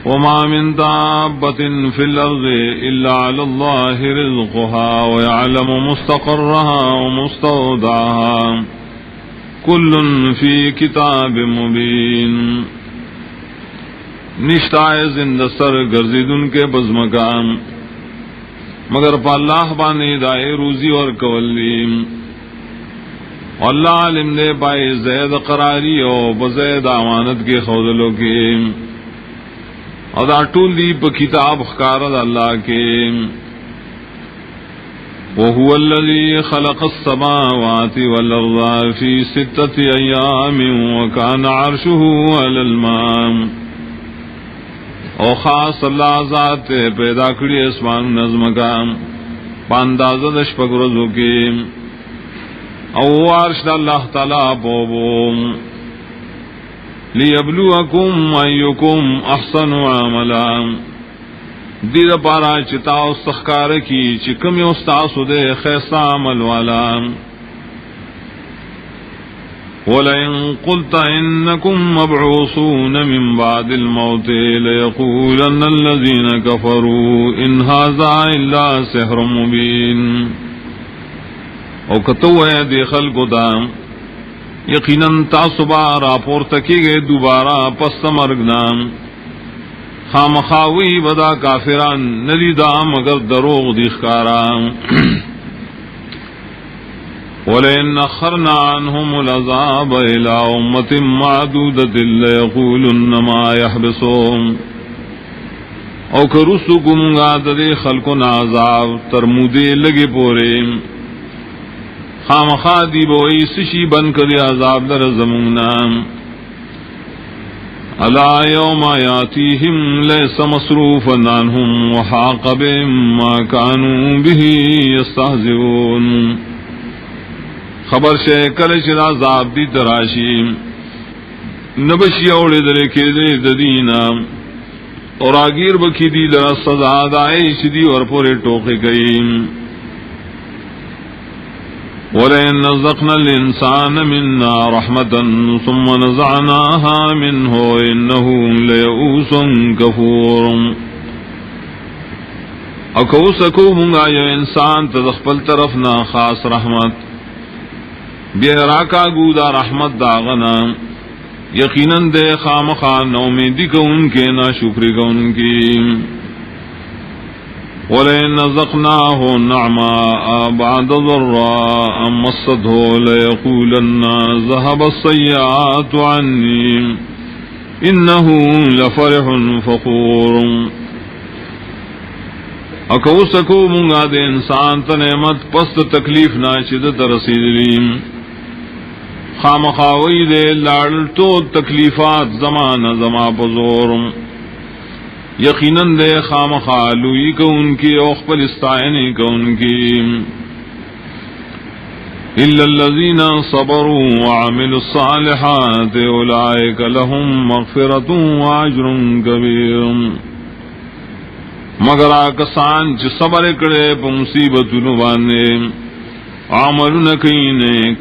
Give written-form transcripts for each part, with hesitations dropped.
وما من دابة في الأرض إلا على الله رزقها ويعلم مستقرها ومستودعها كل في كتاب مبين. نشتائے زندہ سر گرزیدن کے بزمکان مگر پا اللہ بانے دائے روزی اور قولیم. اللہ علم دے پائے زید قراری او بزید امانت کے خودلوں کے ادا ٹول دی پا کتاب خکارد اللہ کے. وَهُوَ الَّذِي خَلَقَ السَّمَاوَاتِ وَالْأَرْضَ فِي 6 أَيَّامٍ وَكَانَ عَرْشُهُ عَلَى الْمَاءِ. او خاص اللہ ذات پیدا کری اسمان نظم کا پاندازہ دش پگرزو کے او عرش اللہ تعالی پوبو. لیبلوکم ایکم احسن عملا دید پارا چتاو سخکار کی چکم استاسو دے خیصہ عمل والا. وَلَئِن قُلْتَ إِنَّكُمْ مَبْعُوثُونَ مِنْ بَعْدِ الْمَوْتِ لَيَقُولَنَّ الَّذِينَ كَفَرُوا إِنْ هَذَا إِلَّا سِحْرٌ مُبِينٌ. او کتو ہے دے خلقو دا یقیناً تاسبا راپور تکی گئے دوبارہ پس مرگنا خامخاوی بدا کافران ندی دا مگر دروغ دیخکارا. وَلَئِنْ أَخَّرْنَا عَنْهُمُ الْعَذَابَ إِلَىٰ أُمَّةٍ مَّعْدُودَةٍ لَيَقُولُنَّ مَا يَحْبِسُهُمْ. او کرسو گمگا دے خلقنا عذاب ترمودے لگے پورے خامخا دی بوئی سشی بن کری عذاب در زموننا. الا یوم یاتیہم لیس مصروفا عنہم وحاق بهم ما كانوا به یستہزئون. خبر شے کلش عذاب دی تراشی نبشی اوڑے درے کے دے دینا اور آگیر بکی دی لرا صدا دائش دی اور پورے ٹوکے گئی. وَلَئِن نَّزَقْنَا الْإِنسَانَ مِنَّا رَحْمَةً ثُمَّ نَزَعْنَاهَا مِنْهُ إِنَّهُ لَيَئُوسٌ كَفُورٌ. اکو سکو منگا یا انسان تدخپل طرف نا خاص رحمت بیراکا گودا رحمت داغنا یقیناً دے خامخا نومیدی کو ان کے نا شکری کو ان کی. وَلَئِن نَّزَقْنَاهُ نَعْمَاءَ بَعْدَ ضَرَّاءٍ مَّسَّتْهُ لَيَقُولَنَّ ذَهَبَ السَّيِّئَاتُ عَنِّي إِنَّهُ لَفَرِحٌ فَخُورٌ. اکو سکو منگا دے انسان تنعمت پست تکلیف ناشد ترسیدلیم خامخاوی دے لاڑل تو تکلیفات زمان زما پزورم یقیناً دے خامخالوئی کو ان کی اوخپل استعینی کو ان کی. الا الذین صبروا وعملوا الصالحات اولئک لهم مغفرۃ واجر کبیر. مگر آکسان چ صبر کرے پا مصیبتوں باندے عملون کئی نیک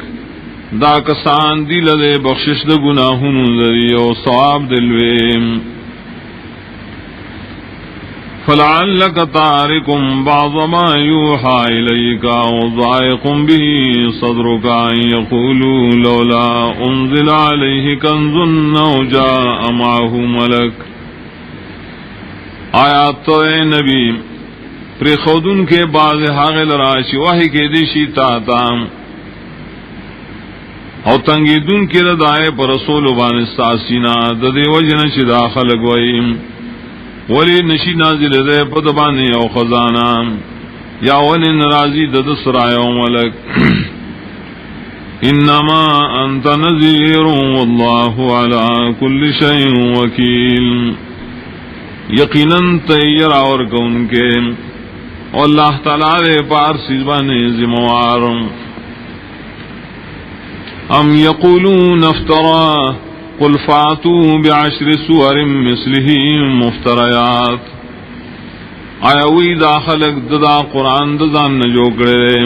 دا کسان دل دے بخشش دا گناہوں دری او ثواب دلوے. فَلَعَلَّكَ تَارِكٌ بَعْضَ مَا يُوحَىٰ إِلَيْكَ وَضَائِقٌ بِهِ صَدْرُكَ أَن يَقُولُوا لَوْلَا أُنزِلَ عَلَيْهِ كَنزٌ أَوْ جَاءَ مَعَهُ مَلَكٌ. آیات تو اے نبی پر خودن کے بعض حاغل راشی واہی کے دیشی تاتا او تنگیدن کی ردائے پر رسول بانستاسینا ددے وجن چی داخل گوئیم ولی نشی نازل دے پدبانی او خزانہ یا ولی نرازی دد سرائے او ملک. انما انت نذیر واللہ علی کل شیء وکیل. یقیناً تیر اور کون کے اللہ تعالیٰ دے پار سیزبانے ذموار. ام یقولون افترا قل فاتوا بعشر سور مثلہ مفتریات. آیا وی دا خلق ددا قرآن دزان نجو کرے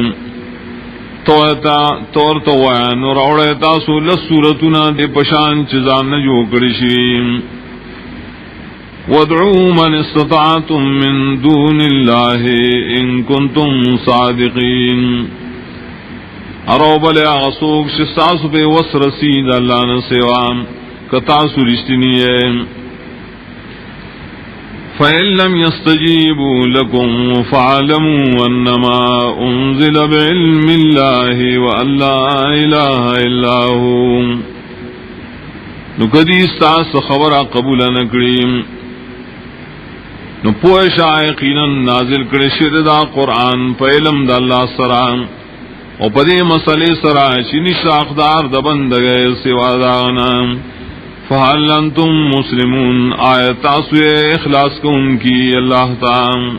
تور تو وین اور اوڑیتا سو لس سورتنا دے پشان چزان نجو کرشیم. وادعوا من استطعتم من دون الله ان کنتم صادقین. ارو بلے آغسوک شستاسو پہ وس رسید اللہ نے سوام کتاسو رشتنی ہے. فَإِن لَّمْ يَسْتَجِيبُوا لَكُمْ فَاعْلَمُوا أَنَّمَا أُنزِلَ بِعِلْمِ اللَّهِ وَأَن لَّا إِلَٰهَ إِلَّا هُوَ. نو کدی استاس خبر قبول نکڑیم نو پوشا یقینا نازل کړي شوی دا قرآن په علم د الله سره او په دې مسلې سره چې نشه حقدار د بندګۍ سوا دا نه. فهل انتم مسلمون آیت تاسو اخلاص کو ان کی اللہ تعالی.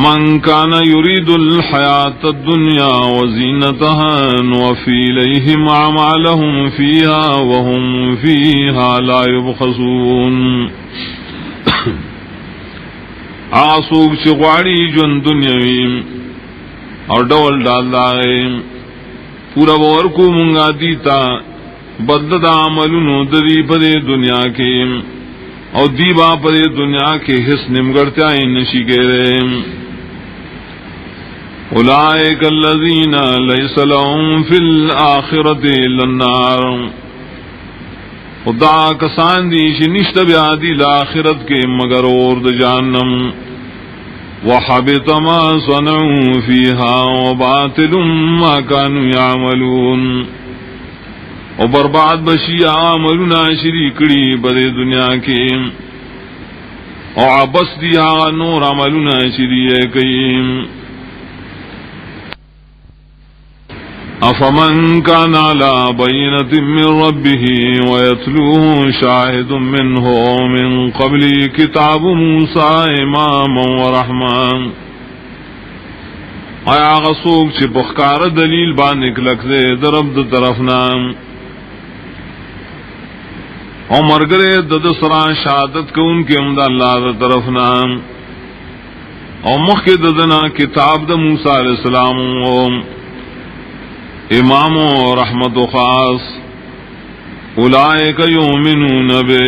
من كان يريد الحياة الدنيا وزينتها نوفي إليهم أعمالهم فيها وهم فيها لا يبخسون. آسوک چغواڑی جن دنیاوی اور ڈول ڈال دائے پورا ورکو منگا دیتا بدل دا عملونو دری پدے دنیا کے او دیبا پدے دنیا کے حس نمگرتیا نشی کے رے. اولئک الذین لیس لهم فی الآخرۃ الا النار. خدا کسان دی شنشت بیادی l'آخرت کے مگر اور د جہنم. وحبط ما صنعوا فیها وباطل ما كانوا يعملون. اور برباد بشی عملنا شریکڑی بدے دنیا کے اور عبس دیا نور عملنا شریع کئیم. افمن كان على بينة من ربه ويتلوه شاهد منه من قبل كتاب موسى اماما ورحمن. آیا غسوک چھ بخکار دلیل بانک لکھے درب د طرفنا او مرگرے دد سرا شہادت کو ان کے امد اللہ طرفنا او مخ کے ددنا کتاب د موسیٰ علیہ السلام و امام و رحمت و خاص. اولئک یؤمنون بہ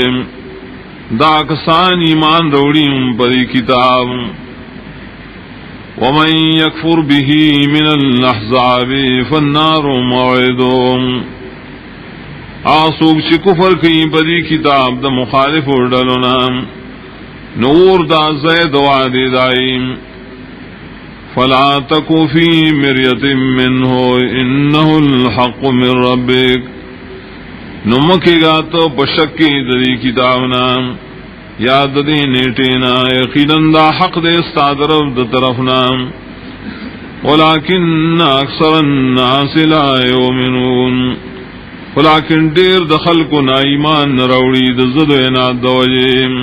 دا کسان ایمان روڑیم پری کتاب. ومن یکفر به من الاحزاب فالنار موعدهم. آسوک چی کفر کئی پری کتاب دا مخالف اردلنا نور دا زید وعدی دائیم. فلا تکو فی مریت منہ انہ الحق من ربک. نمکی گا تو بشکی دری کتابنا یاد دی نیٹینا یقیناً دا حق دے استادرب دا طرفنا. ولیکن اکثر الناس لا یؤمنون. ولیکن دیر دخل کو نا ایمان نروڑی دزد عناد دوجیم.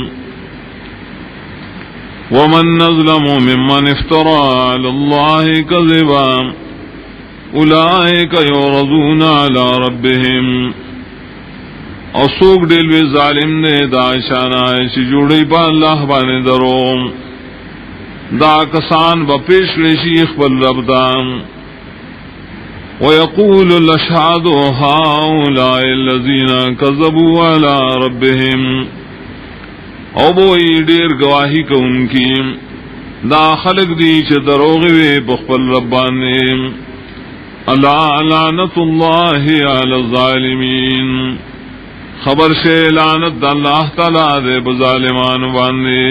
ومن نظلم ممن افترى على الله كذبا اولئك يعرضون على ربهم. اسوک دلوی ظالم نے دا شانہ چی جوڑی پا اللہ بانے درو دا کسان با پیش رشیخ بل ربدان. ويقول الاشهاد هؤلاء الذين كذبوا على ربهم. او بوئی دیر گواہی کو ان کی دا خلق دی چھ دروغوے بخبل ربانے. الا لعنت اللہ علی الظالمین. خبر سے لعنت اللہ تعالی دے بظالمان باندے.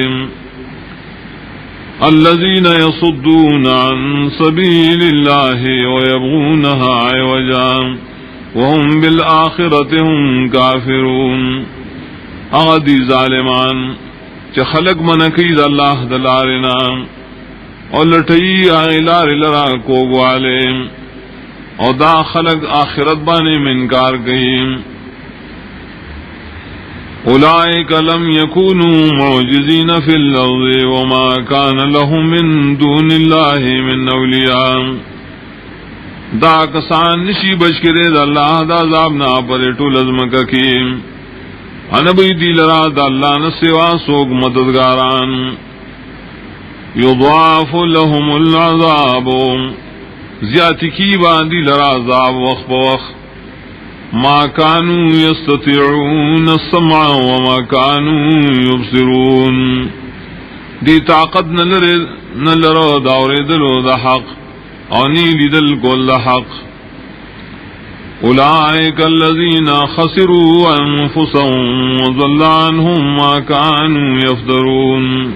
الذین یصدون عن سبیل اللہ ویبغونها عوجا وهم بالآخرة هم کافرون. اغدی ظالمان چ خلق منقید اللہ دلارنا اور لٹئی آئلار لرا کو گوالے اور دا خلق آخرت بانے میں انکار گئیم. اولئک لم یکونوا معجزین فی الارض وما کان لهم من دون اللہ من اولیاء. دا کسان نشی بچ کرے دا اللہ دا عذاب نا پر ٹول ازمکہ کی انبی دی لرا دا اللہ نسوا سوگ مددگاران. یضاعف لهم العذاب. زیادتی کی باندی لرا عذاب وقت بوقت. ما كانوا يستطيعون السمع وما كانوا يبصرون دی طاقت نلرو داوریدلو دا حق اونی لیدل کول دا حق اولئک الذین خسروا انفسهم وضل عنهم ما كانوا يفترون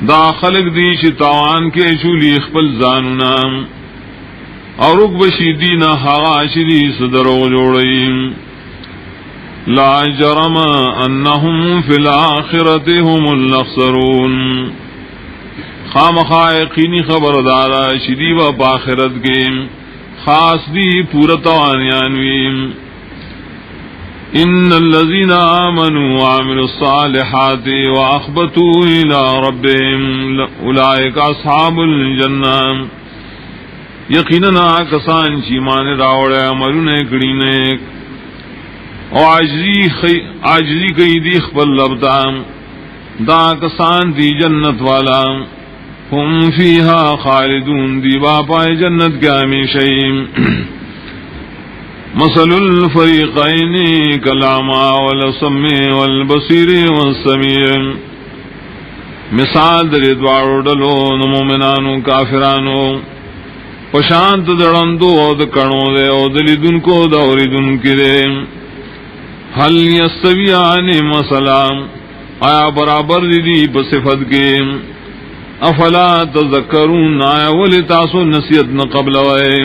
دا خلق دی چی تاوان کے شولی خپل زانونا اور اکبشی دینا حقا شدی صدرو جوڑیم لا جرم انہم فی الاخرت هم الاخسرون خامخا یقینی خبردارا شدی و باخرت کے خاص دی پورتوانیانویم ان الذین آمنوا وعملوا الصالحات واخبتوا الى ربهم اولئک اصحاب الجنہ یقیناً کسان چی مان راوڑے عملون کڑی نیک او عاجزی کئی دی خپل لبتا دا کسان دی جنت والا ہم فیہا خالدون دی باپائے جنت کے ہمیشہ مثل الفریقین کلاما والسم والبصیر والسمیع مثال در دوارو ڈلو مومنانو کافرانو پشانت دڑندو او دکڑوں دے او دلیدن کو دوریدن کی دے حل یستویان مثلا آیا برابر دی بصفت کے افلا تذکرون آیا ولی تاسو نصیحت نقبل وئے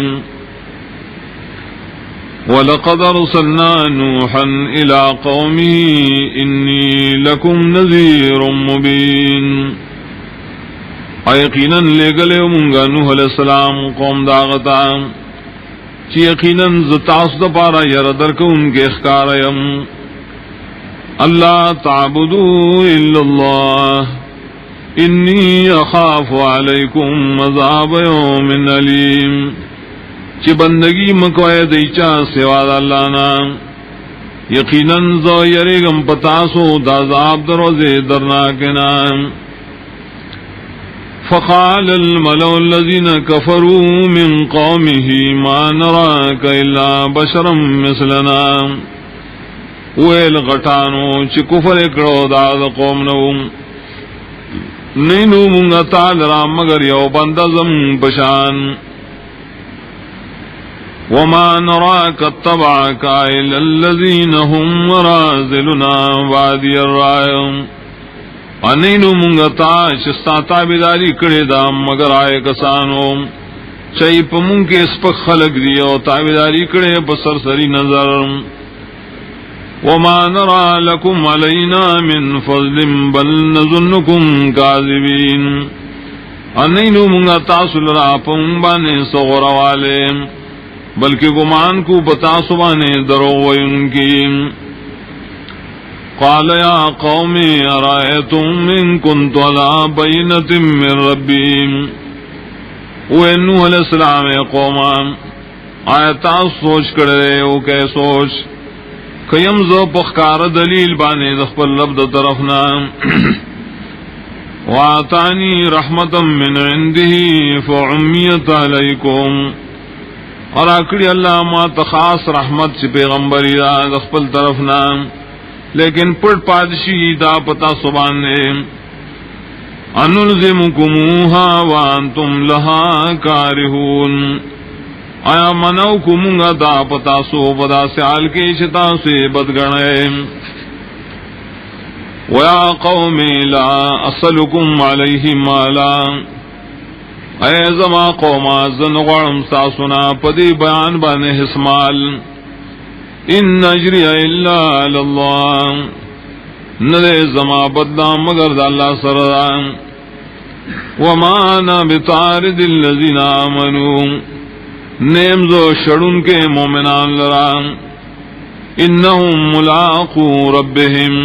وَلَقَدْ أَرْسَلْنَا نُوحًا إِلَىٰ قَوْمِهِ إِنِّي لَكُمْ نَذِيرٌ مُّبِينٌ یقیناً لے گلے منگا نوح علیہ السلام قوم داغتا چی یقیناً زتاس دا پارا یردر کو ان کے اخکاریم اللہ تعبدو الا اللہ انی اخاف علیکم عذاب یوم علیم چی بندگی مکوئے دیچا سواد اللہ نام یقیناً زو یریگم پتاسو دا عذاب دروزے درناکنا فقال الملأ الذين كفروا من قومه ما نراك إلا بشرا مثلنا ویل غٹانو چی کفر اکڑو داد قوم نو نینو منگا تالرا مگر یو بندزم بشان وما نراك اتبعك إلا الذين هم مرازلنا وادي الرائم انینو منگتا شستا تابداری کڑے دا مگر آئے کسانو چاہی پا منگ کے اسپک خلق دیو تابداری کڑے بسر سری نظر وما نرى لكم علينا من فضل بل نظنكم كاذبين انینو منگتا سلرا پا منبانے صغر والے بلکہ گمان کو بتا سبانے دروغ ان کی قال يا قوم أرأيتم إن كنت على بينة من ربي وإنه علیہ السلام قوما آیتا سوچ کرے او کہ سوچ کیم زو پخکار دلیل بانے دخپل لبد طرفنا وآتانی رحمتا من عنده فعمیت علیکم اور آکڑی اللہ ما تخاص رحمت سے پیغمبری دا دخپل طرفنا لیکن پڑ پادشی دا پتا سبان نے انلزمکموها وانتم لها کارہون آیا منوکمونگا دا پتا سو بدا سیال کے شتا سے بدگنے ویا قوم لا اسلکم علیہ مالا اے زما قوما زنغرم ساسنا پدی بیان بانے حسمال ان اجری الا علی اللہ نرے زما بدلا مگر دا اللہ سردان وما انا بطارد الذین آمنوا نیمزو شڑن کے مومنان لران انہم ملاقو ربہم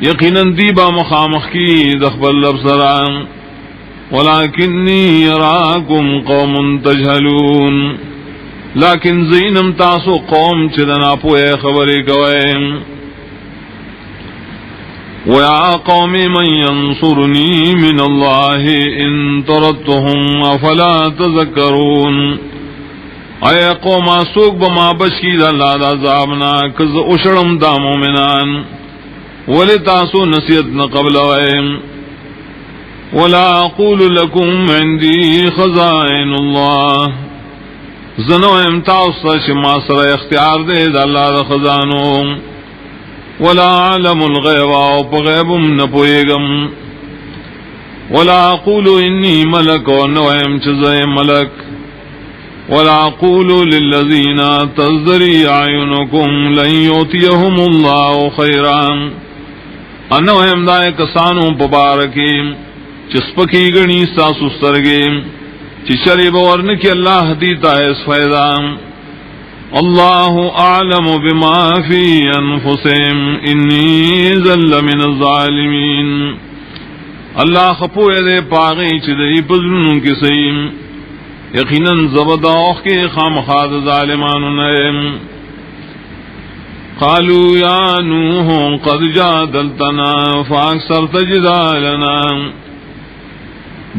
یقیناً دیبا مخامخ کی دخبل لبسران ولیکنی یراکم قوم تجہلون لیکن زینم تاسو قوم چدنا پوئے خبری کوئے وَيَا قَوْمِ مَنْ يَنْصُرُنِي مِنَ اللَّهِ إِن طَرَدتُّهُمْ أَفَلَا تَذَكَّرُونَ اے قوم سوک بما بشکی دا اللہ دا عذابنا کز اشرم دا مومنان ولی تاسو نصیحت نقبل ویم ولا اقول لکم عندی خزائن اللہ زنو امتاؤستا شما سر اختیار دے دا اللہ دا خزانو ولا علم الغیبا و پغیبم نپویگم ولا اقول انی ملک و نویم چزے ملک ولا اقول للذین تزدری اعینکم لن یؤتیہم اللہ خیرا انو امدائے کسانوں پبارکیم چسپکی گنی ساسو سرگیم چشری بورن کی اللہ دیتا اس فیضا اللہ اعلم بما فی انفسهم انی ذل من الظالمین اللہ خپوئے دے پاغی چدئی پزنوں کی سیم یقیناً زبداخ کے خامخاد ظالمان نیم قالوا یا نوح قد جادلتنا فاکثرت جدالنا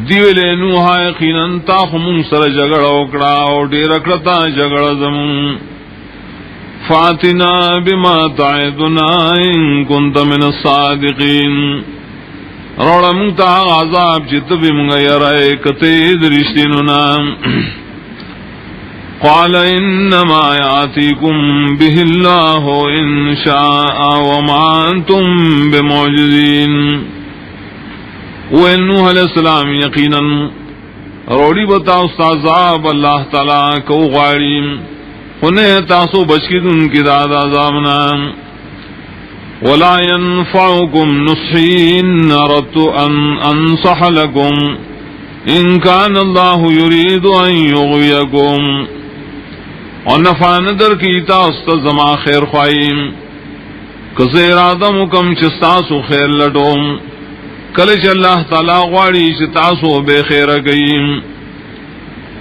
دیولے نوحا یقیناً تاخمون سر جگڑ اکڑا اور دیر اکڑتا جگڑ زمون فاتنا بما تعدنا ان کنت من الصادقین روڑا منگتا عذاب چت بھی منگا یرائے کتے درشتیننا قال انما یاتیکم به اللہ ان شاء وما انتم بمعجزین نوح علیہ السلام یقینا روڑی بتا استاد عذاب اللہ تعالی کو غاریم انہیں تاسو بچکی دن کی داد عذابنا ولا ينفعكم نصحي إن أردت أن أنصح لكم إن كان الله يريد أن يغويكم ونفع ندر کی تاست زما خیر خواہیم کسی ارادہ کم چستاسو خیر لٹوم کلچ اللہ تعالی غواڑی چتاسو بے خیر گئیم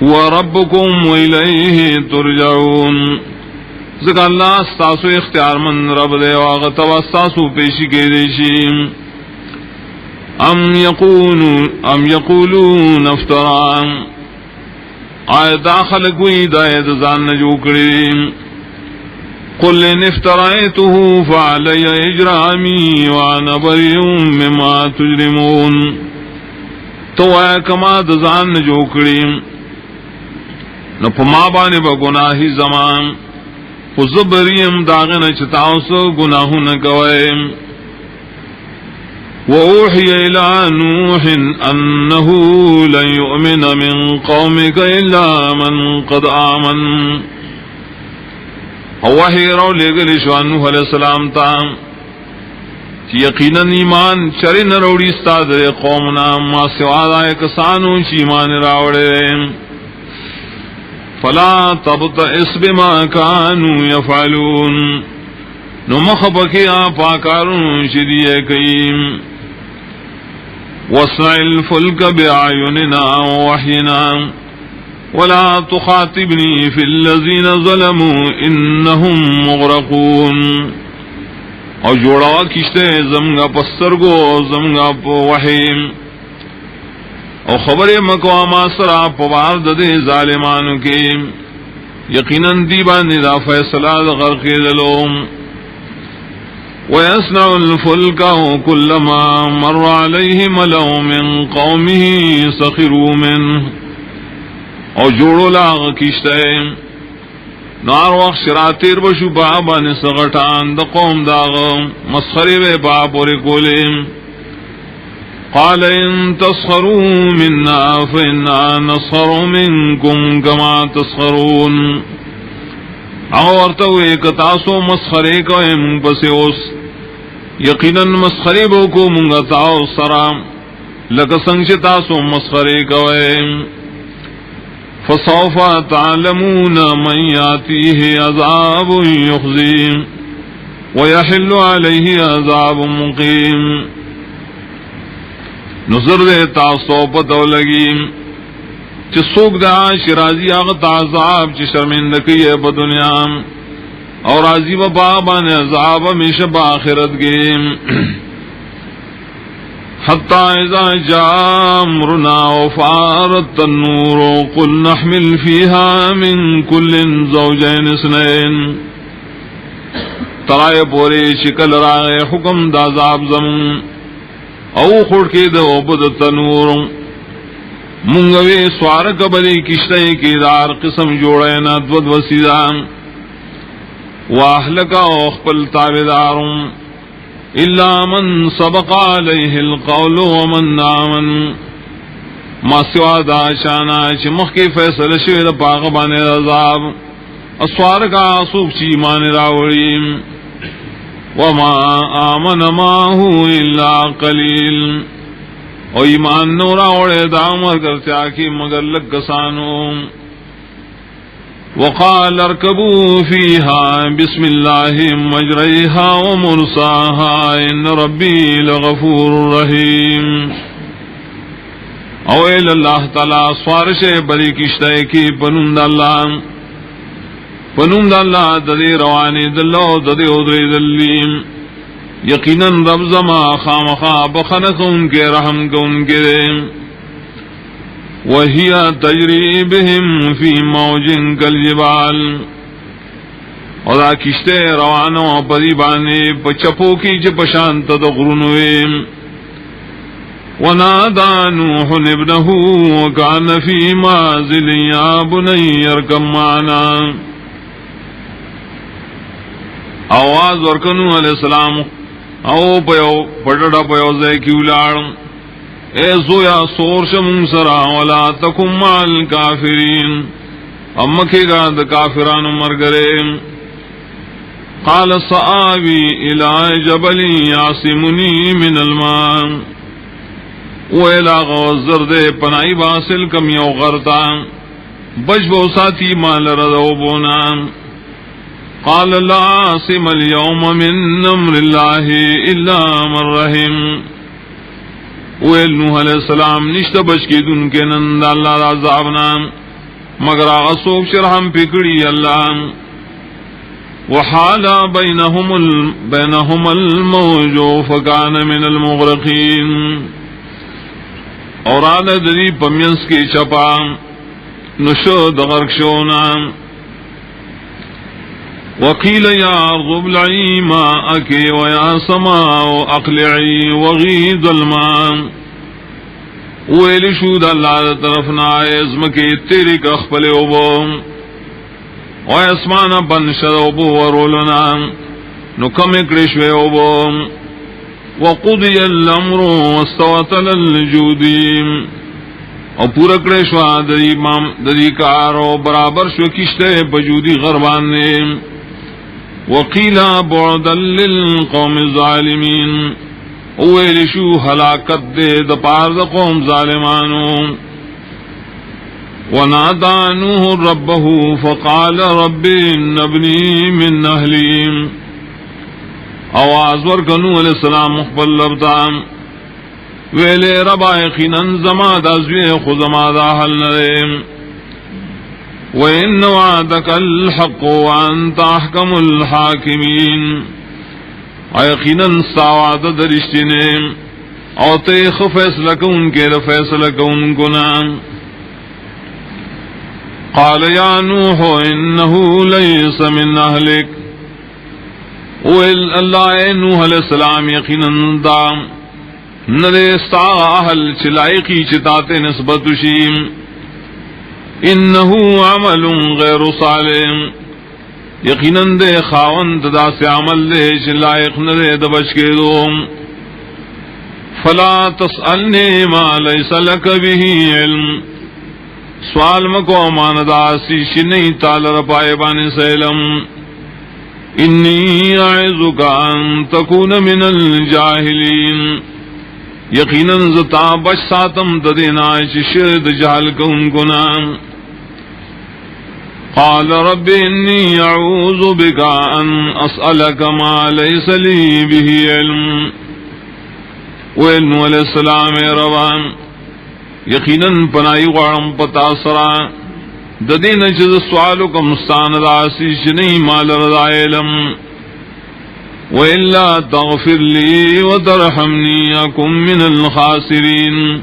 وربكم وإليه ترجعون ذکر اللہ استاسو اختیار من رب دے واغتا واستاسو پیشی کے دیشی ام یقولون افتران آئے داخل کوئی دائے دزان نجو کریم قل ان افترائیتو فعلی اجرامی وانا بریون مما تجرمون تو آئے کما دزان نجو کریم نپما بانے با گناہی زمان وزبریم داغن چتاوسو گناہو نکوائیم وَأُوحِيَ إِلَىٰ نُوحٍ أَنَّهُ لَن يُؤْمِنَ مِن قَوْمِكَ إِلَّا مَن قَدْ آمَنَ وحی رو لے گلی شوان نوح علیہ السلام تا یقیناً ایمان چرے نروڑی استاد قومنا ما سواد آئے کسانو چی ایمان راوڑے فلا تبتئس بما كانوا يفعلون نمخبکی آپا کارون شدیئے کئیم وَاصْنَعِ الْفُلْكَ بِأَعْيُنِنَا وَوَحْيِنَا وَلَا تُخَاطِبْنِي فِي الَّذِينَ ظَلَمُوا إِنَّهُمْ مُغْرَقُونَ اور جوڑا کشتے زمگا پسترگو زمگا پو وحیم اور خبر مقواما سرا پوار ددے ظالمانو کے یقیناً دیبان دا فیصلہ غرق دلوم وَيَصْنَعُ الْفُلْكَ كُلَّمَا مَرَّ عَلَيْهِ مَلَأٌ مِّن قَوْمِهِ سَخِرُوا مِنْهُ اور جوڑو لاغ کشتے نار وقت شراتیر بشو بابان سغٹان دا قوم داغ مسخری بے باب اور کولیم قال ان تسخروا منا فإنا نسخر منكم كما تسخرون اور تو ایک تاسو مسخرے کو من پسوس یقینا مسخرے بو کو منگا تاو سرام لک سنگ تاسو مسخرے کو فسوف تعلمون من ياتيه عذاب يخزيه ويحل عليه عذاب مقيم نظر دے تاسو پتو لگی چی سوک دا شرازی آغت عذاب چی شرمندکی ہے پا دنیا اور راضی و بابان عذاب ہمیشہ با آخرت کے حتى إذا جاء أمرنا وفارت النور قل نحمل فيها من كل زوجين اثنين ترائے پوری شکل راغے حکم دا عذاب زمون او خڑ کے دو بد تنور منگوی سوار کبری کشتے کی دار قسم جوڑے نا دود وسیدان واہلکا اخپل تابدارم الا من سبق علیہ القول ومن آمن ما سوا دا شانا چی مخی فیصل شوید پاغبان عذاب اسوار کا سوک چی مان راولیم وما آمن ماہو الا قلیل او ایمان نورا اوڑے دامر کرتیا کی مگر لگسانو وقال اركبوا فيها بسم الله مجريها ومرساها ان ربي لغفور رحيم اویل اللہ تعالی سوارش بری کشتے کی پنوند اللہ ددی روانی دلو ددی ادری دلیم یقیناً رب زما خامخا بخنق ان کے رحم کو ان کے وَهِيَ تَجْرِي بِهِمْ فِي مَوْجٍ كَالْجِبَالِ اور کشتے روانو پری بانے پچپو کی چپشانت دغرنویم وَنَادَى نُوحٌ ابْنَهُ وَكَانَ فِي مَعْزِلٍ يَا بُنَيَّ ارْكَب مَّعَنَا آواز ورکنو علیہ السلام او پیو پڑڑا پیو زے کیولاڑ اے زویا سور شمون سرا ولا تکم مع الکافرین امکے گا دا کافران مرگرے قال سآوی الى جبل یعصمنی من الماء ویلا غوزر دے پنائی باسل کم یو غرتا بجبو ساتی مال ردو بونا قال لا عاصم اليوم من امر اللہ الا من رحم ویل نوح علیہ السلام نشتا بچ کی دن کے نند اللہ را عذابنا مگر آغا سوک شرحم پکڑی اللہ وحالا بینہم الموجو فکان من المغرقین اور آل دری پمینس کی چپا نشو دغرق شونا وقیل یا ارض ابلعی ماءکی ویا سماء اقلعی وغید الماء ویلی شود اللہ طرفنا ازمکی تیری کخپل اوبو و اسمان بنشد اوبو ورولنا نکم اکڑشوے اوبو وقضی الامر واستوتل الجودیم اور پورا کڑشوا دری کارو برابر شو کشتے بجودی غربان نے وقیل بعدا للقوم الظالمین اویل شو ہلاکت دے دپار دا قوم ظالمانو ونادى نوح ربه فقال رب ان ابني من اهلي آواز ورکنو علیہ السلام مخبل لبتام ویلے ربا یقینا زما دازوی خزما دا حل نریم وَإِنَّ وَعْدَكَ الْحَقُّ وَأَنْتَ أَحْكَمُ الْحَاكِمِينَ یقیناً ساواد درشتنے اور تیخ فیصلہ کون کے فیصلہ کون گناہ قال یا نوح انه ليس من اهلك ویل اللہ نوح علیہ السلام یقیناً دا نرے ستا اہل چلائقی چتاتے نسبت شیم انه عمل غیر صالح یقیناً دے خاوند دا سے عمل دے چلائق نرے دبچ کے دو فلا تسألنی ما لیس لک به علم سوال مکو ماندہ سیشی نہیں تالر پائے بانے سیلم انی اعذک ان تکون من الجاہلین یقیناً زتا بچ ساتم ددینا شرد جہل کن گنا قال رب انی اعوذ بک ان اسألک ما لیس لی به علم ویلنو علیہ السلام روان یقیناً پنائی غارم پتا سرا ددین چیز سوالو کا مستان راسی نہیں مال رضا علم وَإِلَّا تَغْفِرْ لِي وَتَرْحَمْنِي أَكُنْ مِنَ الْخَاسِرِينَ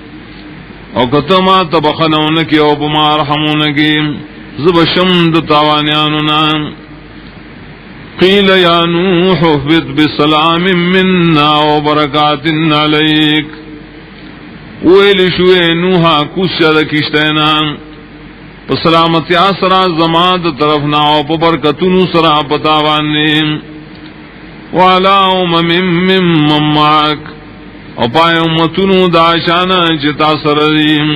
او کتما تبخنونکی او بما رحمونکی زبشمد تاوانیاننا. قیل یا نوح اهبط بسلام منا وبرکات علیک، ویل شوئے نوحا کشد کشتینا پسلامتی آسرا زماد طرفنا او پبرکتنو سرا پتاوانی. وعلا امم من معاک، او پای امتنو داشانا چتا سردیم.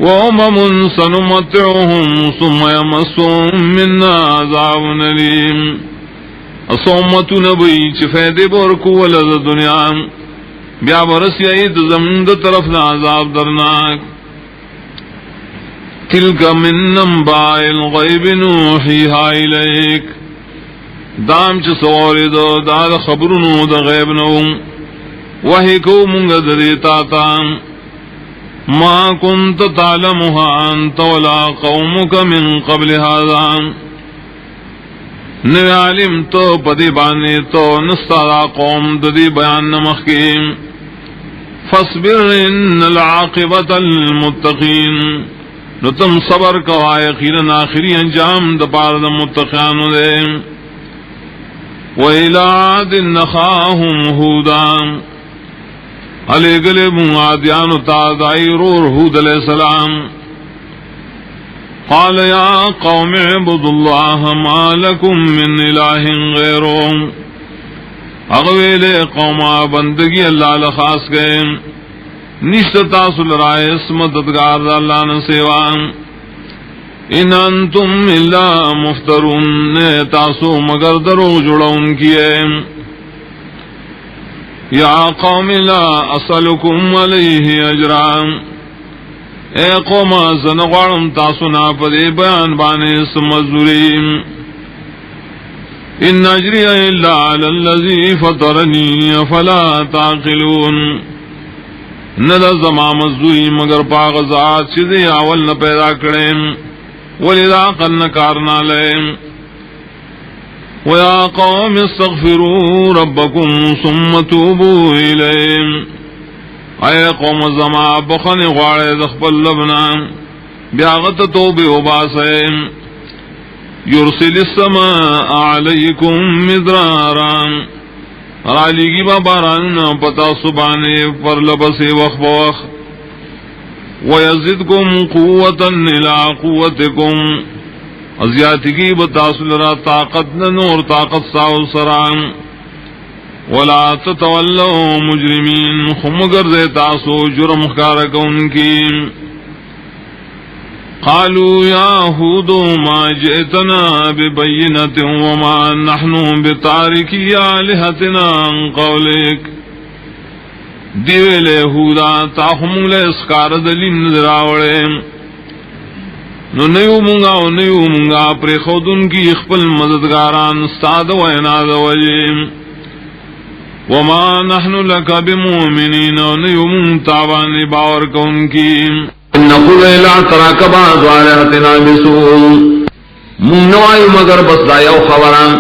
وامم سنمتعهم ثم يمسهم منا عذاب علیم، اسومتو نبی چی فیدی برکو ولد دنیا بیا برسی عید زمند طرفنا عذاب درناک. تلک من انباء الغیب نوحیها الیک، دام چی سواری دو داد خبرنو دا غیب نو وحی کو منگا دریتا تا. ما كنت تعلمها انت ولا قومك من قبل هذا، نو علم تو پدی بانے تو نستارا قوم ددی بیان نمخیم. فاصبر ان العاقبت المتقین، نو تم صبر کوا یقینا آخری انجام دپار دا متقیان دے. وَإِلَىٰ عَادٍ أَخَاهُمْ هُودًا، علی گلب عادیان تازائی رور ہود علیہ السلام. قال یا قوم اعبدوا اللہ ما لکم من الہ غیرہ، اغویل قوما بندگی اللہ لخاص گئے نشت تاسل رائے اسمددگار اللہ نسیوان. ان انتم الا مفترون، تاسو مگر درو جڑون کیے. یا قوم لا اسألکم علیہ اجرا، اے قوم زنغوارم تاسونا پدے بیان بانے سمزوریم. ان اجری الا علی اللذی فطرنی فلا تعقلون، ندزما مزوری مگر پاغذات چیزیں اول نہ پیدا کریں ولذا عقل نہ کارنا لیں. وَيَا قَوْمِ اسْتَغْفِرُوا رَبَّكُمْ ثُمَّ تُوبُوا إِلَيْهِ، اے قوم زما بخن غواڑے دخبل لبنا بیاغت توبے وباسے. يُرْسِلِ السَّمَاءَ عَلَيْكُمْ مِدْرَارًا، رالیگی باران پتا سبانے پر لبسے وخ بوخ. وَيَزِدْكُمْ قُوَّةً إِلَىٰ قُوَّتِكُمْ، ازیاتگی بتاسل را طاقت نور طاقت ساو سران. ولا تتولوا مجرمین، خمگر دے تاسو جرم خارک ان کی. قالوا یا ہود ما جئتنا ببینۃ وما نحن بتارکی آلہتنا عن قولک، دیوے ہودا تاہم لے اسکار دلیم نظراوڑے. نو نیو منگا پر خود ان کی اخپل مددگاران استاد و عناد وجیم. وما نحن لك بمؤمنین، نیو منتابان باور کون کی. نقول لا تراک بعض آلہتنا بسوء، منوائی مگر بس دایو خبران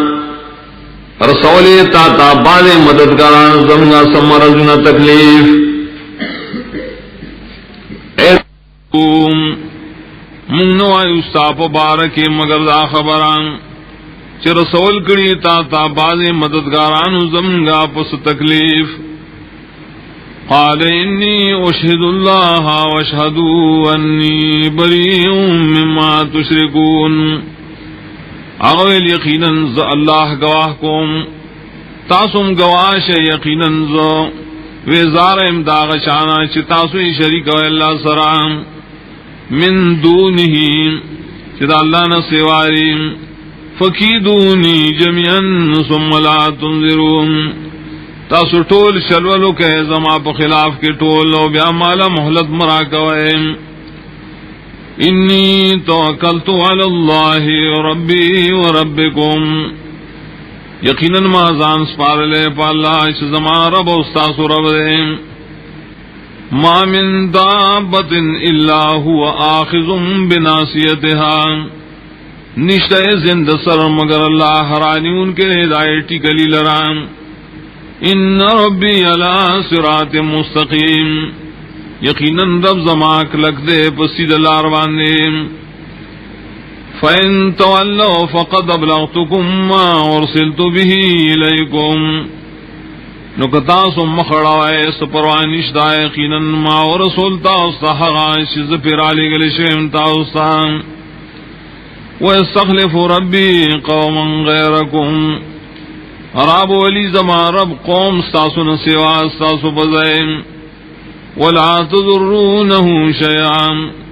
رسولی تا تا بعض مددگاران زمگا سمرزنا تکلیف. منو آئی استاپ بارکی مگر دا خبران چی رسول کری تا تا بعض مددگاران زمگا پس تکلیف. قال انی اشہد اللہ واشہدو انی بریء مما تشرکون، اغویل یقیناً ز اللہ گواہ کوم تاسم گواش یقیناً ز ویزار امداغ شانا چی تاسوی شریک و اللہ سرام. من دونه چدا اللہ نہ سواری. فکیدونی جميعا ثم لا تنظرون، تاسو ٹول شلولو کہ زما په خلاف کے ٹول او بیا مالا مہلت مرا کوئے. انی توکلت علی اللہ ربی و ربکم، یقیناً ما زان سپارلے پا اللہ چ زما رب و استاسو رب دے. ما من دابت الا هو آخذ بناصیتها، نشتہ زند سر مگر اللہ رانی ان کے ہدایتی گلی لرام ان ربی علی صراط مستقیم یقیناً رب زماک لگ دے پسید لار باندے فَإِن تَوَلَّوْا فَقَدْ أَبْلَغْتُكُمْ مَا أُرْسِلْتُ بِهِ إِلَيْكُمْ نکتاسو مخڑوائے سپروانش دا یقیناً ما ورسول تاوستا حغاش زپرالی گلی شیم تاوستا وَيَسْتَخْلِفُ رَبِّي قَوْمًا غَيْرَكُمْ عراب ولی زمان رب قوم ستاسو نسوا ستاسو بزائم وَلَا تَضُرُّونَهُ شَيْئًا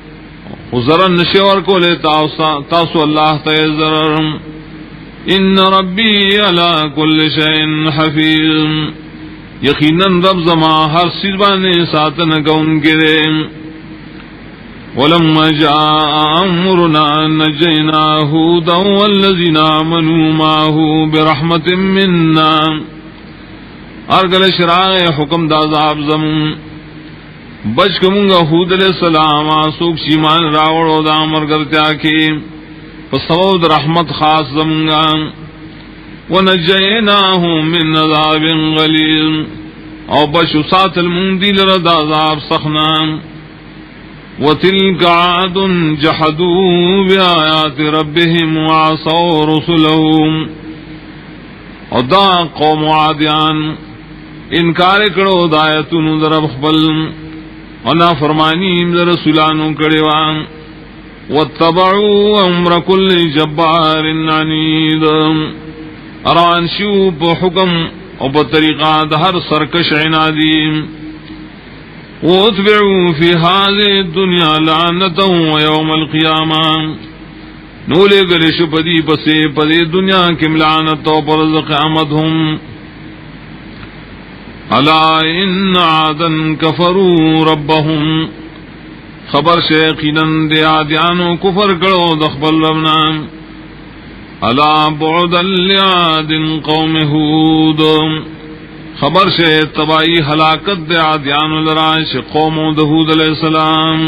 ضرر نشور کو لے تاسو اللہ تیزرر ان ربی علی کل شئین حفیظ یقیناً رب زما ہر سیزبانے ساتن کون گرے ولما جاء امرنا نجینا ہودا والذین آمنوا معه برحمت منا ارگل شراغ حکم دازاب زمون بچ کمونگا حود علیہ السلام آسوک شیمان راوڑو دا مرگرتیا کی فصوود رحمت خاص زمونگا ونجیناہم من عذاب غلیظ او بچو سات المندی لرد عذاب سخنا وتلک عاد جحدوا بآیات ربهم وعصوا رسلهم او دا قوم عادیان انکار کرو دایتون در بخبل ونا فرمانی در رسولانو کڑیوان واتبعوا امر کل جبار عنید اران شیو پا حکم او پا طریقہ ہر سرکش عنادی واتبعوا فی هذه الدنیا لعنتا ویوم القیامہ نولے گلش پدی پسے پدی دنیا کم لعنتا و پرز قیامت ہم الا ان عادا کفروا ربهم خبر شیقینن دے عادیانو کفر کرو دخبل ربنا الا بعدا لعاد قوم ہود خبر شے تبائی ہلاکت دے عادیانو لراش قوم دہود علیہ السلام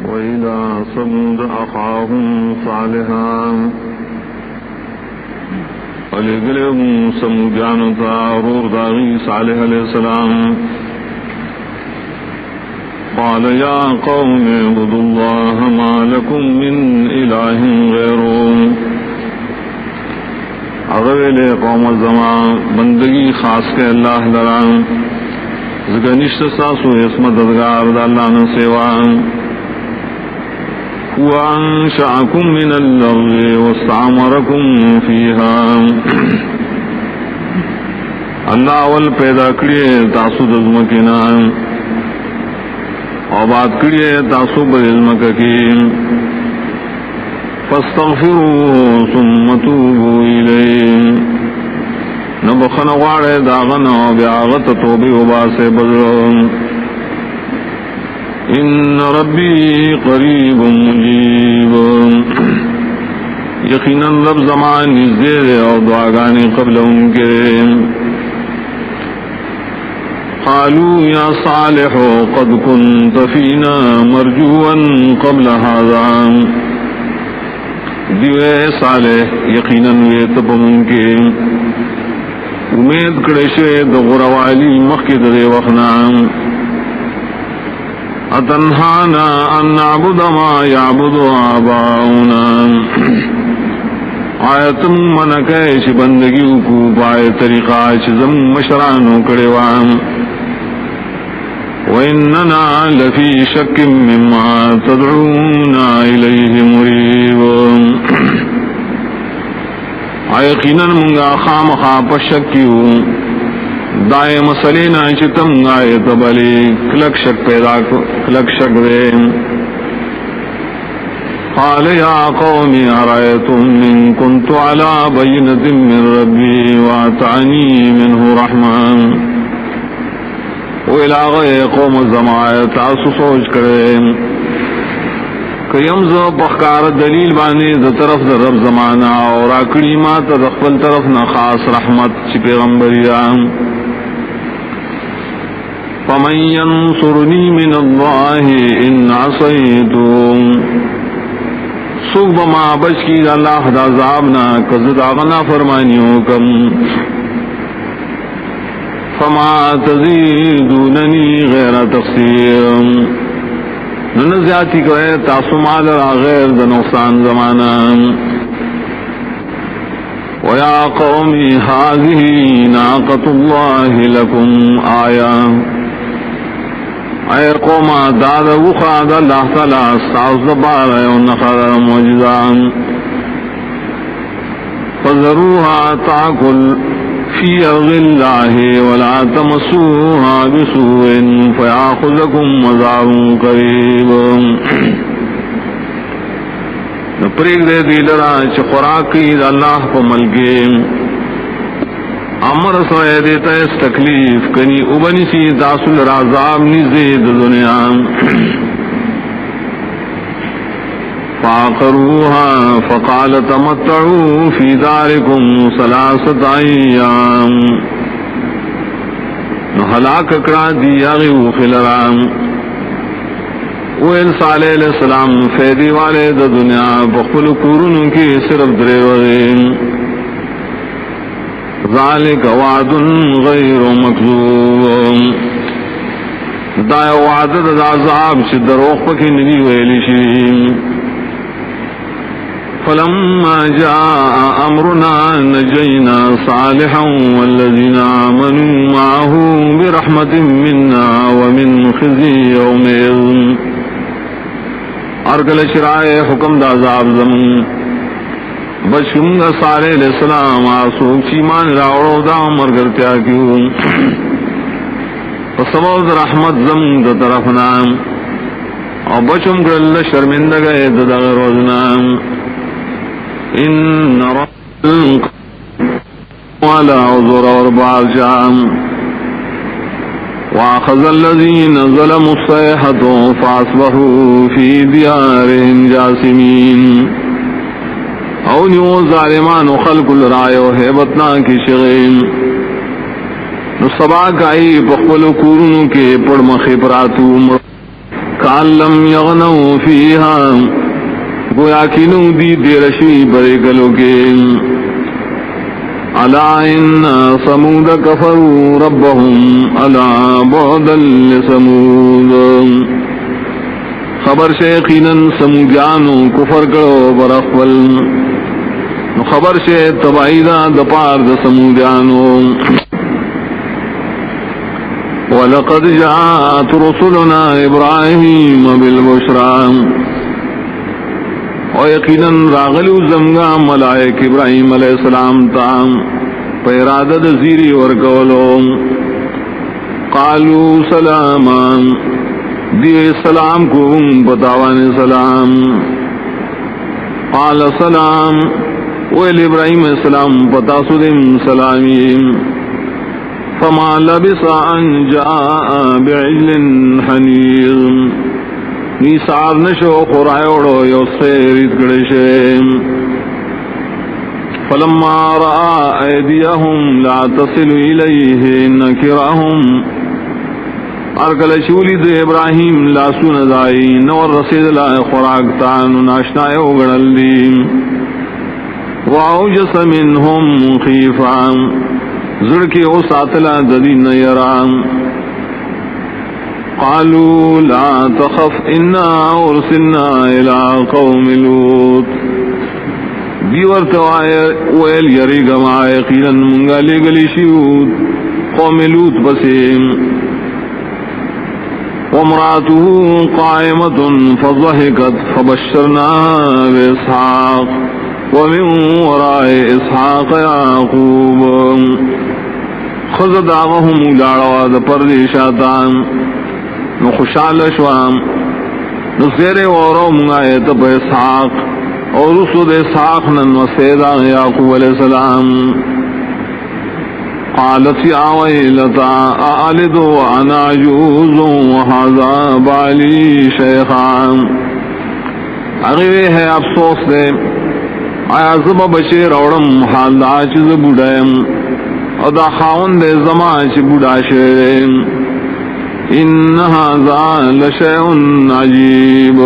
وَإِلَى ثَمُودَ أَخَاهُمْ صَالِحًا فَلِقَلِهُمْ سَمُودَانُ تَعْرُورْ دَاغِي صالح علیہ السلام قَالَ يَا قَوْمِ اعْبُدُوا اللَّهَ مَا لَكُمْ مِنْ إِلَٰهٍ غَيْرُهُ اغویلے قوم الزمان بندگی خاص کے اللہ لران زگنشت ساسو اسمت ادگار دا اللہ نسیوان وَأَنشَأَكُم مِّنَ الْأَرْضِ وَاسْتَعْمَرَكُم فِيهَا اللہ اول پیدا کریے تاسو دزمکینا آباد کریے تاسو بدزمک کی فَاسْتَغْفِرُوا ثُمَّ تُوبُوا إِلَيْهِ نبخن غاڑے داغن بیاغت توبی وباسے بدرون ان ربی قریب مجیب یقیناً رب زمان نزدیر اور دعاگانی قبل ان کے قالوا یا صالح قد كنت فینا مرجوا قبل هذا دیوے صالح یقیناً وے تب ان کے امید کڑشے دغروالی مخید دے وخنام اتنہانا ان نعبد ما یعبد آباؤنا آیتم منکیش بندگیو کو پائے طریقہ چزم مشرانو کڑیوان وَإِنَّنَا لَفِي شَكٍّ مِّمَّا تَدْعُونَا إِلَيْهِ مُرِيبٌ آیقیناً منگا خام خواب شکیو دائے مسلینا چتم گائے تبلی کلک شک پیدا کلک شک دے قال یا قوم ارائیتم من کنت علی بینت من ربی واتعنی منہ رحمان ویلاغے قوم الزمایت آسو سوچ کرے کیم زو بخکار دلیل بانی دا طرف دا رب زمانا اور آکڑی ماتا دا خپل طرف نا خاص رحمت چی پیغمبریان فمن ينصرني من الله إن عصيتم سوک بما بچ کی اللہ دا عذابنا کزد آغنا فرمانیوں کم فما تزیدوننی غیر تقصیر نن زیادتی کوئے تاسمال را غیر دا نقصان زمانا وَيَا قَوْمِ هَذِهِ نَاقَةُ اللَّهِ لَكُمْ آيَةً اے قوم داد وخاد اللہ تعالی استعوذ دبار ونخر معجزان فذروها تاکل فی ارض اللہ ولا تمسوها بسوء فیاخذکم عذاب قریب پریگ دے دی لرا چھ خوراکی دا اللہ پا ملکے امر سوئے دیتا اس تکلیف کنی ابنی سی تاسل رازاب نزید دنیا فاقروها فقال تمتعوا فی دارکم ثلاثت ایام ہلاک اکڑا دیاغیو خلرام ویل صالح علیہ السلام فیدی والے دا دنیا بخل قرون کی صرف درے وغیم ذالک وعد غیر مکذوب دا وعد دا عذاب چھ دروخ پکی ندی ویلی شیم فلما جاء امرنا نجینا صالحا والذین آمنوا معه برحمت منا ومن خزی یومئذ ارگل شرائے حکم دا عذاب زمن بچنگا صالح علیہ السلام آسوک چیمان راوڑو دا مرگرتیا کیوں فسبوز رحمت زمن دا طرفنام اور بچم گرل شرمندگئے دا غروزنام ان رب والا عذر اور بارجام وَأَخَذَ الَّذِينَ ظَلَمُوا الصَّيْحَةُ فَأَصْبَحُوا فِي دِيَارِهِمْ جَاثِمِينَ او نیو ظالمان و خلق الرائے و حیبتنا کی شغیم نصبا کائی بخول کورنوں کے پڑ مخبراتو کان لم یغنو فیہا گویا کنو دی دیرشوی برے گلو کے الا ان ثمود کفروا ربهم الا بعدا لثمود خبر سے یقینا سمودیانو کفر کرو برخول خبر سے تبعیدہ دپار د سمودیانو ولقد جاءت رسلنا ابراہیم بالبشرى اور یقیناً راغلو زمگا ملائک ابراہیم علیہ السلام تام پیرادد زیری ورکولو قالو سلاما دیو سلام کو بتاوان سلام قال سلام ویل ابراہیم علیہ السلام پتاسو دم سلامیم فما لبس ان جاء بعجل حنیظ نیسار نشو خورائیوڑو یو سیرید گڑشیم فلما رآ ایدیہم لا تصل الیہ نکرہم ارکل شولی دے ابراہیم لا سندائی نور رسید لائے خوراکتان ناشنائیو گڑلیم واوجس منہم خیفان زڑکی او ساتلا ددین یرام قالوا لا تخف انا ارسلنا الى قوم لوط دیور توائے ویل یری گما یقینا منگا لے گلی شیود قوم لوط بسیم وامراته قائمة فضحكت فبشرناها بإسحاق ومن وراء إسحاق يعقوب خزد آغهم لاروا پردیشاتان نو خوشحال شوام نو زیر ورو منگایت با اسحاق اور رسول اسحاق نن وسیدہ یعقوب علیہ السلام قالت یا ویلتا آلد وانا عجوز وحاذا بالی شیخان اغیوے ہے افسوس دے آیا زبا بچے روڑم حال دا چیز بوڑیم او دا خاون دے زمان چی بوڑا شیریم ان هذا لشيء عجيب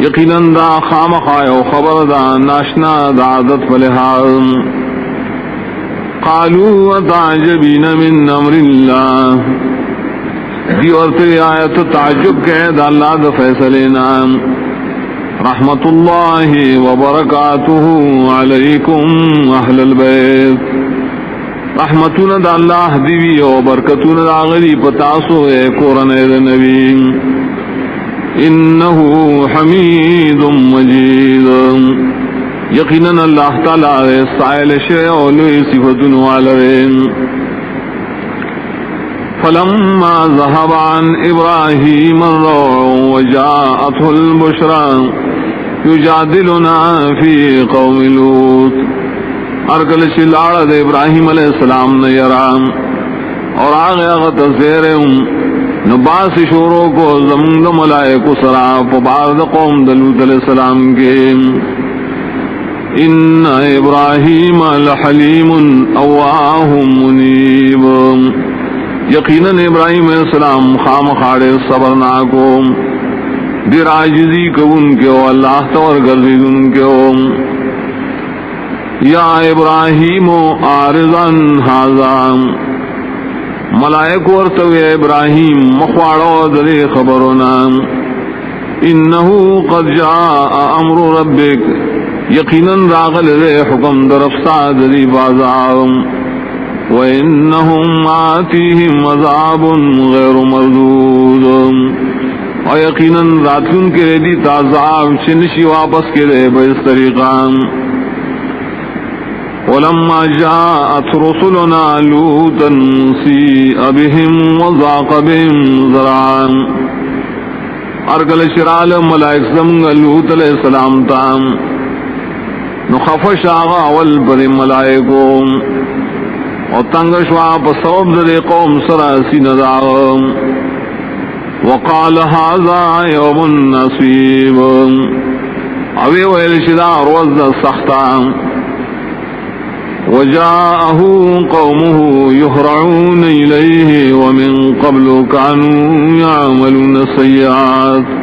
یقیناً دا خامخائے و خبر دا ناشنا دا عادت فلحاظ قالوا وتعجبین من امر اللہ دی ورطی آیت تعجب کے دا اللہ دا فیصلینا رحمت اللہ وبرکاتہ علیکم اہل البیت رحمتون دا اللہ دیوی و برکتون دا غری پتاسو اے قرآن دا نبی انہو حمید مجید یقیناً اللہ تعالی سائل شیعولوی صفتن والرین فلما ذهب عن ابراہیم الروع وجاءته البشرى یجادلنا فی قوم لوط ارگل شلاڑ دے ابراہیم علیہ السلام نے یرام اور آگے اغت زیرہم نباس شوروں کو زمند ملائکو سرا پبارد قوم دلوت علیہ السلام کے ان ابراہیم لحلیم اواہ منیب یقیناً ابراہیم علیہ السلام خام خاڑے صبرناکو دیر عاجزی کو ان کے اللہ تور گردید ان کے یا ابراہیم عارضاً حاضان ملائک ورتو ابراہیم مخواڑو دلی خبرنا انہو قد جاء امر ربک یقیناً راغل دے حکم درفسا دلی بازار وانہم آتیہم عذاب غیر مردود اور یقیناً راتن کے دی تعذاب چنشی واپس کے دے بیس طریقان ولما جاءت رسلنا لوطا سيء بهم وضاق بهم ذرعا ارگل شرال ملائک زمگ لوط علیہ السلام تام نخفش آغا اول پر ملائکو اور تنگشوا پسوب در قوم سراسی نداغ وقال هذا يوم نصيب اوی ویل شدا روز سختان وجاءه قومه يهرعون إليه ومن قبل كانوا يعملون السيئات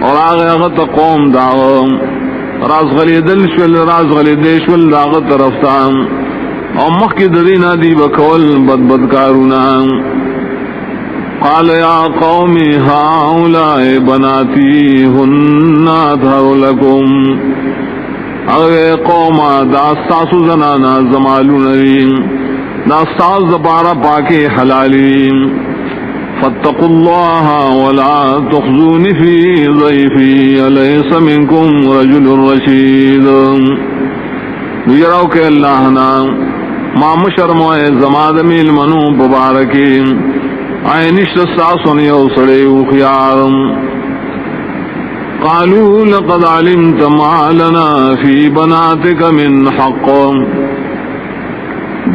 اور آگے اغت قوم داغم راز غلی دل شول راز غلی دیشول داغت رفتان اور مخی درینا دی بکول بد بدکارونا قال يا قوم هؤلاء بناتي هن أطهر لكم اغوے قوم داستاسو زنانا زمالو نرین داستاس زبارا پاکے حلالین فاتقوا اللہ ولا تخزون فی ضیفی علیس منکم رجل رشید نجراو کہ اللہ نا ما مشرموئے زماد میل منو پبارکین آئے نشت ساسون یو سڑے اخیارم قالوا لقد علمت ما لنا في بناتك من حق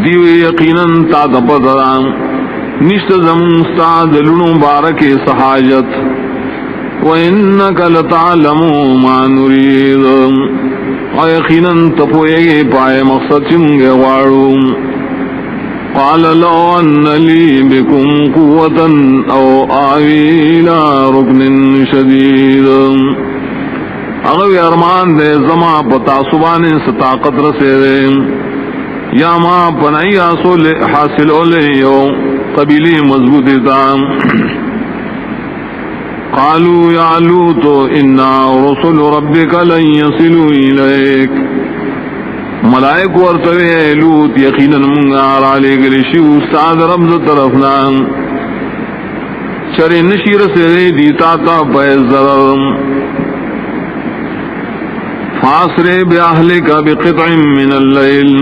دیو یقینا تا دپدران نشت زمون استاد لنو بارک سحاجت وانك لتعلم ما نريد و یقینا تپوئے پائے مقصد چنگے واڑو قال لو ان لي بكم قوة او آوي الى ركن شديد اغوی ارمان دے زما پتا سبانے ستاقت رسے دے یا ما پنائی حاصل اولے یو قبیلی مضبوطی تام قالوا یا لوط انا رسل ربک لن يصلوا الیک ملائک ورتوے لوط یقینا منگا علی گرشیو استاد رب طرفنا چرے نشیر سے دیتا تا بیزرم فاسرے بیاہلک بقطع من اللیل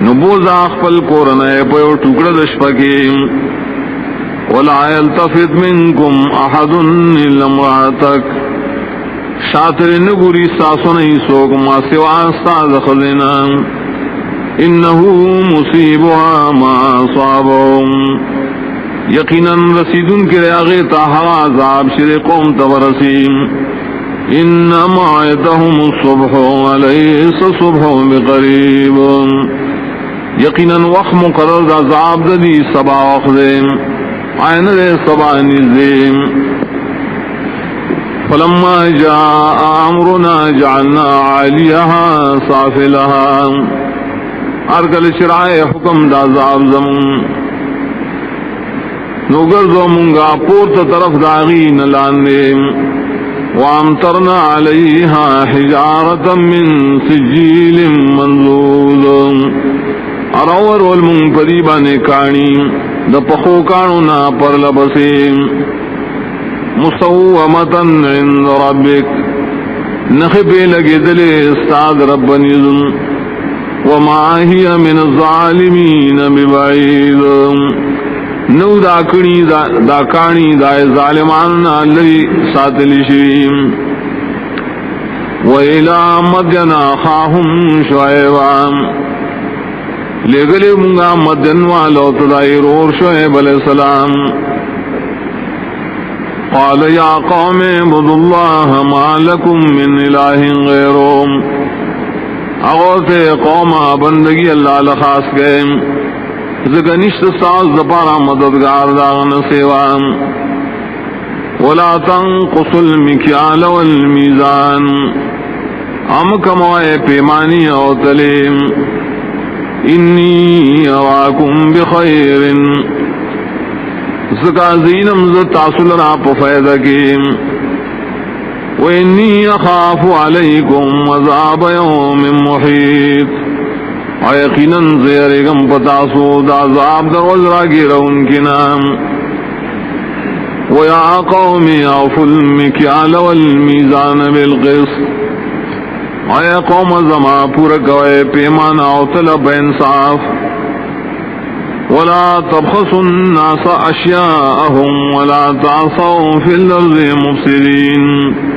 نبوز اخفل قرنائے پیو ٹکڑ دشپکی ولا يلتفت منکم احد الا امرأتک شاطر نگوری ساسو نہیں سوک ما سوا استاد خزینا انہو مصیبها ما صابهم یقینا رسیدن کے ریاغی تاہا عذاب شر قوم تورسیم ان معیتهم الصبح علیس صبح بقریب یقینا وقت مقرر عذاب دی سبا وقت آئین دے سبا نزیم فلما جاء امرنا جعلنا عاليها سافلها ارگل شرائے حکم دا عذاب زمون نوگر دو منگا پورت طرف داغی نلانے وامطرنا علیہا حجارتا من سجیل منضود ارور والمن پریبانے کانی دا پخو کانونا پر لبسیم مسومتا عند ربک نخبی لگی دلے استاد رب نظم وما هي من الظالمین ببعید نو دا کانی دا ظالمان لئی ساتلی شیم وَإِلَى مَدْيَنَ أَخَاهُمْ شُعَيْبًا لگلے منگا مدین والو تدائی رور شعیب علیہ السلام قال یا قوم اعبدوا اللہ ما لکم من الہ غیرهم اغوث قوما بندگی اللہ لخاص گئے زگنشت ساز دپارا مددگار داغن سیوان ولا تنقصوا المکیال والمیزان ام کموائے پیمانی او تلیم انی اراکم بخیر زکا زینم زتاصل را پفیدہ کیم وَإِنِّي أَخَافُ عَلَيْكُمْ عَذَابَ يَوْمٍ مُحِيطٍ وَيَقِينًا زِيَرِكَمْ پتاسو دا عذاب دا غزرا گیرون کی نام وَيَا قَوْمِ أَوْفُوا الْمِكْيَالَ وَالْمِيزَانَ بِالْقِسْطِ وَيَا قَوْمَ زما پورکوئے پیمانا او طلب انصاف وَلَا تَبْخَسُوا النَّاسَ أَشْيَاءَهُمْ وَلَا تَعْصَوْا فِي الْأَرْضِ مُفْسِدِينَ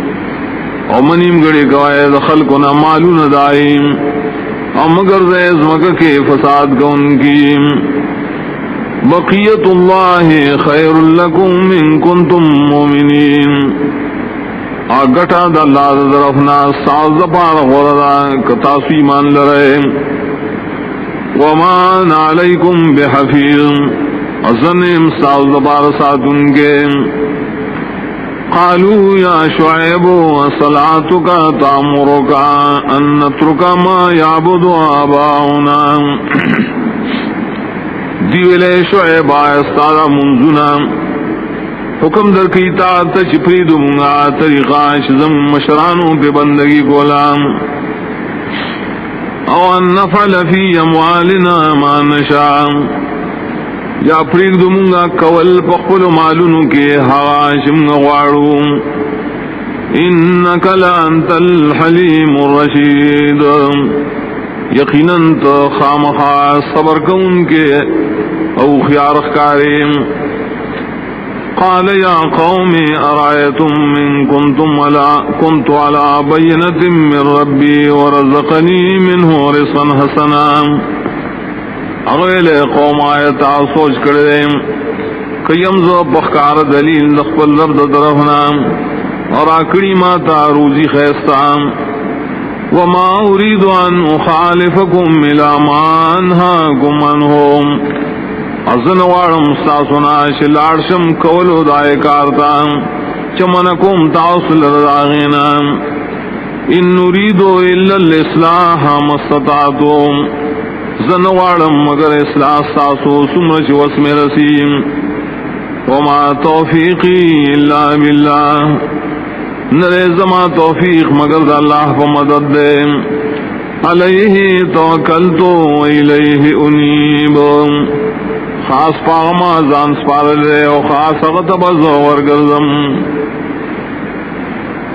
او منیم گڑی گوائے دخل کو نہ معلوم دائیم او مگر زیز مکہ کے فساد کو ان کی بقیت اللہ خیر لکم ان کنتم مومنین آگٹا دا اللہ دا درفنا ساز پار غردا کتاسی ایمان لرے وما علیکم بحفیظ ازنیم ساز پار ساتن کے قالوا یا شعیب صلاتک تامرک ان نترک ما یعبد آباؤنا دیولے شعیب استاد منزنا حکم در کی اطاعت چپری دونگا طریقہ شزم مشرانوں پہ بندگی غلام او ان نفعل فی اموالنا ما نشاء یا پریگ دمونگا کول پخپل معلوموں کے حواشم غوارو انکا لانت الحلیم الرشید یقیناً تو خامخا صبر کون کے او خیارخ کاریم قال یا قوم ارائیتم من کنت علی بینت من ربی ورزقنی منہ رزقا حسنا اغیل قوم آیتا سوچ کردے کیم زو بخکار دلیل دخبل رب درفنا اور آکڑی ماتا روزی خیستان وما اريد ان اخالفكم الى ما انهاكم عنه ازن وارم ساسنا شلارشم کولو دای کارتان چمنکم تاصل راغینا ان نريد الا الاصلاح ما استطعتم زن وارم مگر اصلاح ساسو سمرچ وسم رسیم وما توفیقی الا بالله نرے زما توفیق مگر دا اللہ کو مدد دے علیہ توکلتو الیہ انیب خاص پاغما زان سپار لے و خاص اغتبز ورگرزم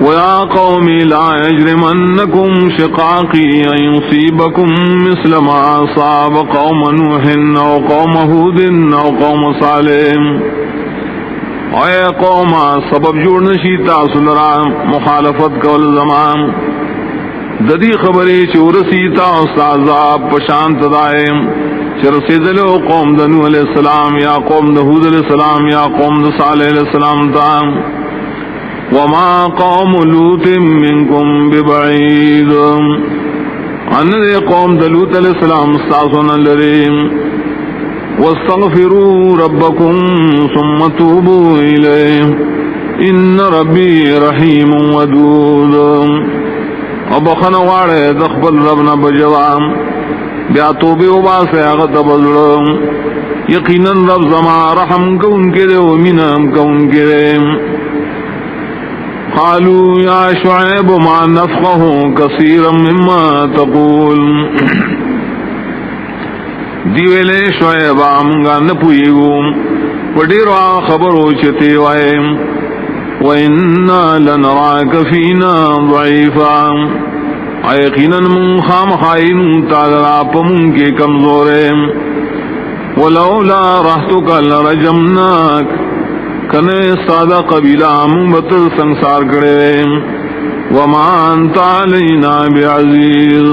ویا قومی لا یجرمنکم شقاقی ان یصیبکم مثل ما اصاب قوم نوح او قوم ہود او قوم صالح اے قوما سبب جوڑ نشیتا سنرا مخالفت کول زمان ددی خبری چورسیتا استعذاب پشانت دائم چرسیدلو قوم دنو علیہ السلام یا قوم دہود علیہ السلام یا قوم صالح علیہ السلام تام وما قوم لوط منکم ببعید اندے قوم دلوت علیہ السلام استعصنا لریم واستغفروا ربكم ثم توبوا إليه ان ربی رحیم ودود او بخن واڑے دخبل ربنا بجوام بیا توبے وباسے اغت بزرم یقیناً رب زما رحم کون کے دے ومنام کون کے دے قالوا یا شعیب ما نفقہ کثیرا مما تقول دیویلے شعیب آمگا نپوئیگو وڈیروا خبرو چتے وائم وَإِنَّا لَنَرَاكَ فِينَا ضَعِيفًا ایقیناً من خام خائن تالرا پمن کے کمزورے ولولا رحتك لرجمناك کنے سادہ قبیلہ مبتل سنسار کرے وما انت علینا بعزیز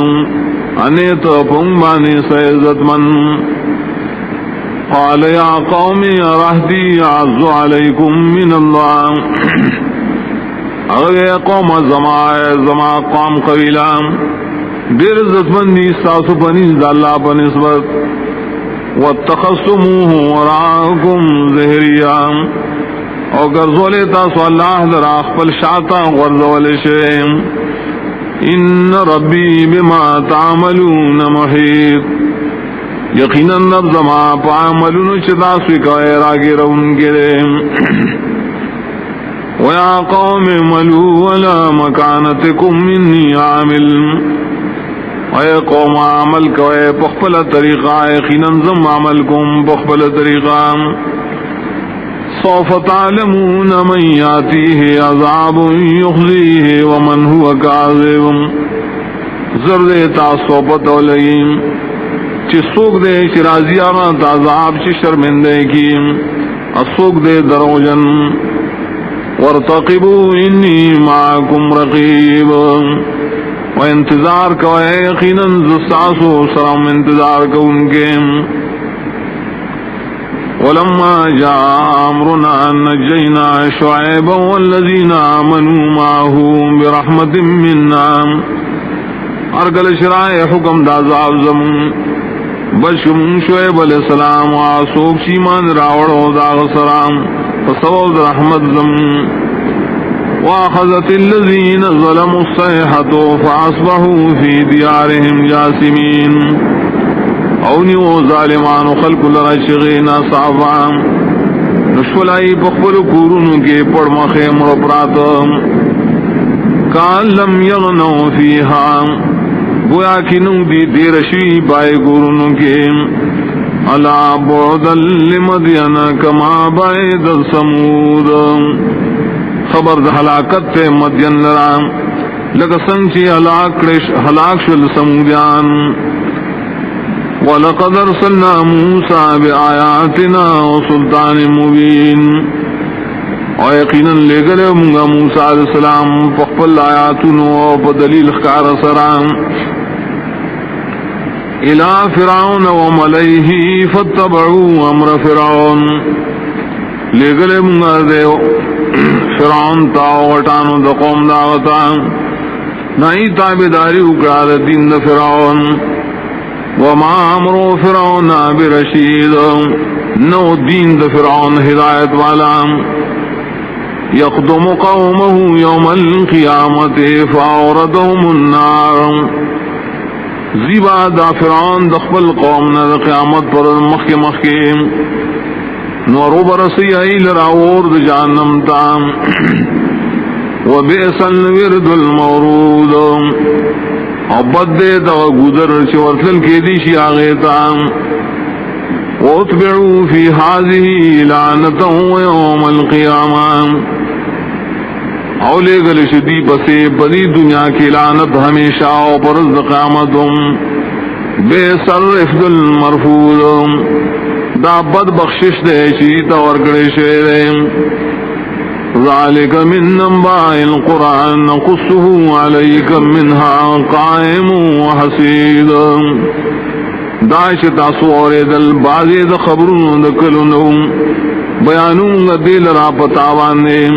انیت پنبانی سیزت من قال یا قوم رہدی اعز علیکم من اللہ اگر قوم زما قوم قبیلہ دیر عزت مندی ساسو پنیز اللہ پنسبت واتخصموه وراءكم ظهريا او گرزولی تاسو اللہ در اخپل شاعتا غرزولی شئیم ان ربی بما تعملون محیط یقینا رب زما پا عملون چتاسوی کوئی راگی رون گریم وَيَا قَوْمِ اعْمَلُوا عَلَى مَكَانَتِكُمْ إِنِّي عَامِلٌ اے قوم عمل کوئے پخپل طریقہ یقیناً زم عمل کم پخپل طریقہ سوف تعلمون من یاتیہ عذاب یخزیہ ومن هو کاذب زرد تاسو پتو لئیم چی سوک دے چرازی آران تعذاب چی شرمندے کی اسوک دے دروجن وارتقبوا انی معاکم رقیب و انتظار کوئے یقیناً زستاسو سرم انتظار کو ان کے ولما جاء امرنا نجینا شعیبا والذین آمنوا معه برحمت منا ارگل شرائع حکم دازاب زمون بشم شعیب علیہ السلام وآسوک شیمان راوڑو داغ سرام فصوب رحمت زمون وَأَخَذَتِ الَّذِينَ ظَلَمُوا الصَّيْحَةُ فَأَصْبَحُوا فِي دِيَارِهِمْ جَاثِمِينَ اونی و ظالمان خلق لرشغین صعبا نشولائی پخبر کورونو کے پڑمخے مرپراتم کان لم یغنو فیہا گویا کنو دی دیرشوی پائے کورونو کے علا بعدا لمدین کما بعد سمود خبر دا ہلاکت تے مدین لرام لگا سنچی ہلاک شل سمودیان وَلَقَدْ أَرْسَلْنَا مُوسَى بِآيَاتِنَا وَسُلْطَانٍ مُبِينٍ اور یقیناً لے گلے منگا موسیٰ علیہ السلام پخپل آیاتنو و دلیل خکار سرام الى فرعون وملئه فاتبعوا امر فرعون لے گلے منگا دے فرعون تا وٹانو دا قوم داغتا نائی تابداری اکرار دین دا فرعون وما امرو فرعون برشید نو دین دا فرعون ہدایت والا یقدم قومه یوم القیامت فاوردهم النار زیبا دا فرعون دخبل قوم نا دا قیامت پر مخی نورو برسی ایل راور دا جانم تام وبئس الورد المورود عبد دے دا گودر چورسل کے دیشی آغیتا واتبعوا فی حاضی لعنتا یوم القیامہ اولے گل شدی پسے پدی دنیا کی لعنت ہمیشہ پرز قیامتم بے سر افد المرفوض دا بد بخشش دے چیتا ورکڑے شیرے ذالک من انباء القرآن نقصه علیک منها قائم وحسید داعش تاسور دل بازی دا خبرون دا کلونو بیانون دا دیل را پتاوانے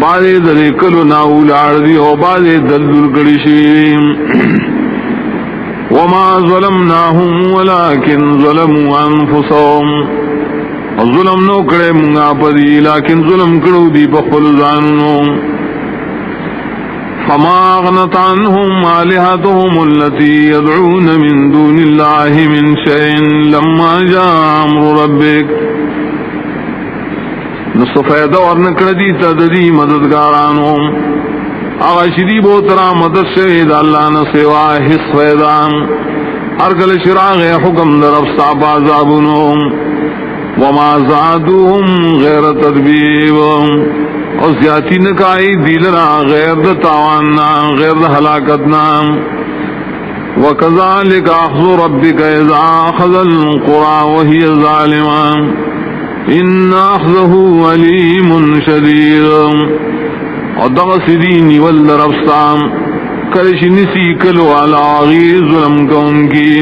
بازی دا کلونا اولار دی و بازی دل دل کڑشیم وما ظلمناهم ولكن ظلموا انفسهم ظلم نو کرے منگا پدی لیکن ظلم کرو دی بخل زاننو فما اغنت عنهم آلهتهم التي يدعون من دون الله من شيء لما جاء امر ربك نصفیدہ اور نکردی تدری مددگارانو آغاشدی بوترا مدد شہید اللہ نسوا حس فیدان ارگل شراغ حکم در افصاب عذابنو وما زادوهم غیر تدبیب اور زیادتی نکائی دیلنا غیر دا تاواننا غیر دا حلاکتنا وَكَذَلِكَ أَخْذُ رَبِّكَ إِذَا أَخَذَ الْقُرَى وَهِيَ ظَالِمَةٌ إِنَّ أَخْذَهُ أَلِيمٌ شَدِيدٌ اور دغسدینی والرفسام کرش نسی کلو علی غیر ظلم کون کی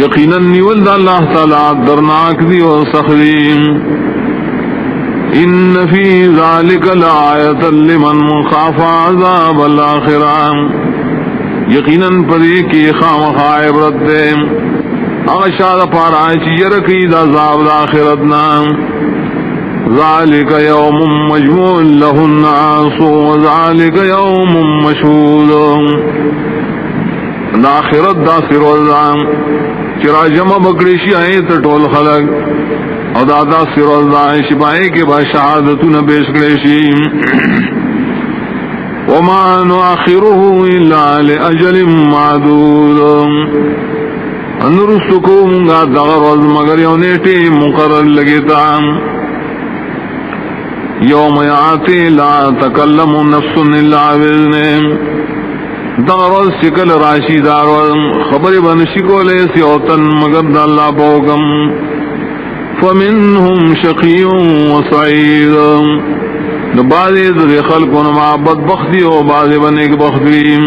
یقیناً نیولد اللہ تعالی درناک دی و سخدیم ان فی ذالک لآیت لمن خاف عذاب الاخرام یقیناً پدی کی خام عبرت دے اغشاد پارا چی یرکی دا عذاب الاخرتنا ذالک یوم مجموع له الناس وذالک یوم مشهود الاخرت دا سروزام چرا جمع بکڑیشی آئے تٹول خلق او دادا سروزام شبائے کے با شہادتو نبیش کڑیشی وما نؤخره الا لأجل معدود انرسکو منگا دغرز مگر یونیٹی مقرر لگیتا یوم یاتی لا تکلم نفس الا باذنہ دغرز شکل راشی دارو خبر بنشی کو لے سیوتن مگر دا اللہ پوکم فمنهم شقی و سعید بعضی در خلقون ما بدبختی و بعضی بنیک بختی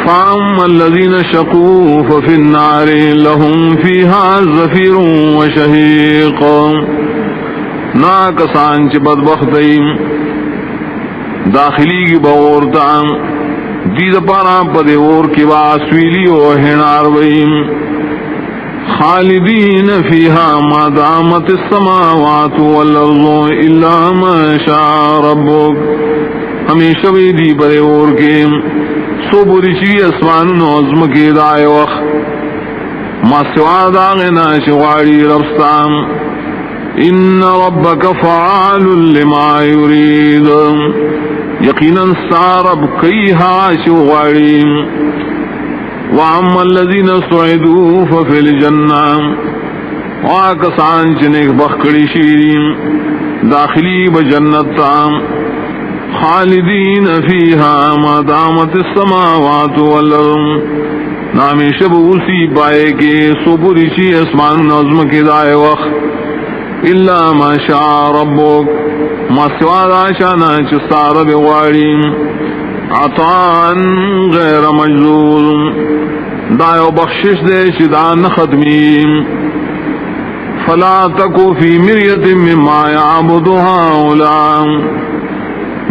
فاما الذین شقوا ففی النار لهم فیہا زفیر و شہیق نا کسان چی بدبختی داخلی کی باورتا دید پارا پدے اور کی باسویلی و ہنار ویم خالدین فیہا ما دامت السماوات والارض الا ما شاء ربک ہمیشہ بھی دی پدے اور کے سو بریشی اسمان نوزم کی دائے وقت ما سوا داغنا شغاری ربستان ان ربک فعال لما یرید یقیناً سارب کئی ہاش غاریم وعما الذین سعدوا ففی الجنہ واکسان چنک بخکڑی شیریم داخلی بجنت تام خالدین فیہا ما دامت السماوات والارض نامی شب اسی پائے کے سوپریشی اسمان نظم کے دائے وقت الا ما شاء ربک ما سوا داشانا چستار بغاریم عطان غیر مجذور دایو بخشش دے شدان ختمیم فلا تکو فی مریت مما یعبد هؤلاء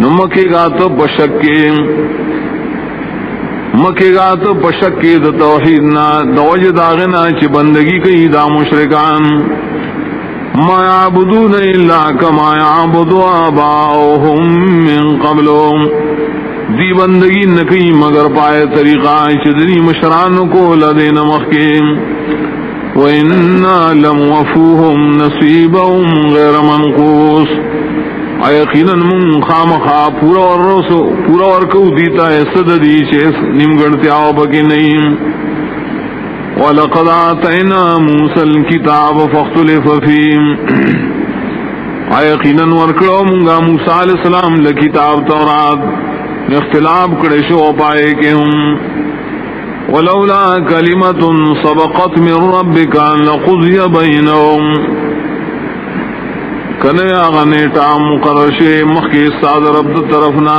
نمکے گا تو بشکی دا توحیدنا دوج داغنا چی بندگی کئی دا مشرکان ما يعبدون الا كما يعبد آباؤهم من قبلهم دی بندگی نکی مگر پائے طریقہ چدنی مشران کو لدین مخیم وَإِنَّا لَمُوَفُوهُمْ نَصِيبَهُمْ غَيْرَ مَنْقُوصٍ یقیناً من خامخا پورا ورکو دیتا ہے صددی چیس نمگڑتی آو بکی نہیں وَلَقَدْ آتَيْنَا مُوسَى الْكِتَابَ فَاخْتُلِفَ فِيهِ یقیناً ورکڑو منگا موسیٰ علیہ السلام لکتاب تورات اختلاف کڑے شو پائے کے ہم ولولا کلمۃ سبقت من ربک لقضی بینہم کنے آغا نیٹا مقرر شے مخی استاد رب طرفنا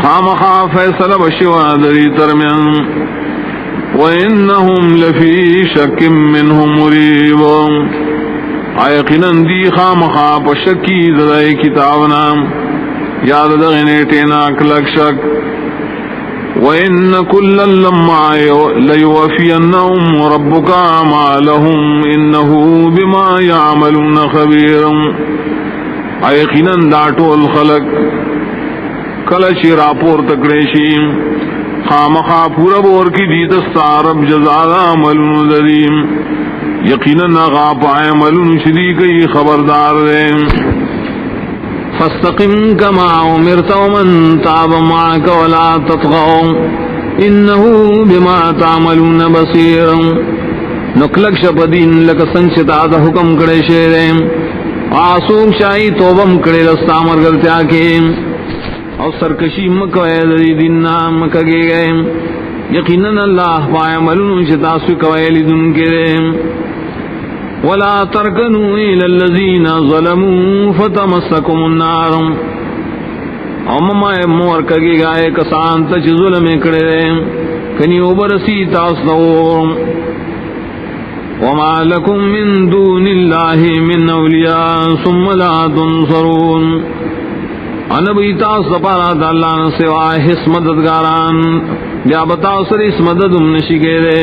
خامخا فیصلہ بشوا دری ترمین وَإِنَّهُمْ لَفِي شَكٍّ مِّنْهُ مُرِيبٌ یقیناً دی خامخا پشکی درائی کتابنا یاد دغنے ٹینا کلک شک وَإِنَّ كُلًّا لَمَّا لَيُوَفِّيَنَّهُمْ رَبُّكَ أَعْمَالَهُمْ إِنَّهُ بِمَا يَعْمَلُونَ خَبِيرٌ ایقیناً داٹو الخلق کلچ راپور تکریشی خامخا پورا بور کی دیت سارب جزاد عملون دریم یقیناً غاپ عملون شدیقی خبردار دیں فاستقم كما أمرت ومن تاب معك ولا تطغوا إنه بما تعملون بصير نقلق شپدین لک سنچتا دا حکم کڑے شیرے آسوک شاہی توبم کڑے رستا مرگرتیا کے اور سرکشی مکوئے دی دننا مکگے گئے یقیناً اللہ پائے ملون شتاسو کوئے لدن کے ولا ترکنوا الى الذين ظلموا فتمسكم النار امما مور کگی گائے کسان تچ ظلم کڑے کنی اوبرسی تاسو وما لكم من دون الله من اولیاء ثم لا تنصرون انبی تاسو پارا اللہ سوائے ہس مددگاران یا بتاؤ سر اس مدد نشی کے دے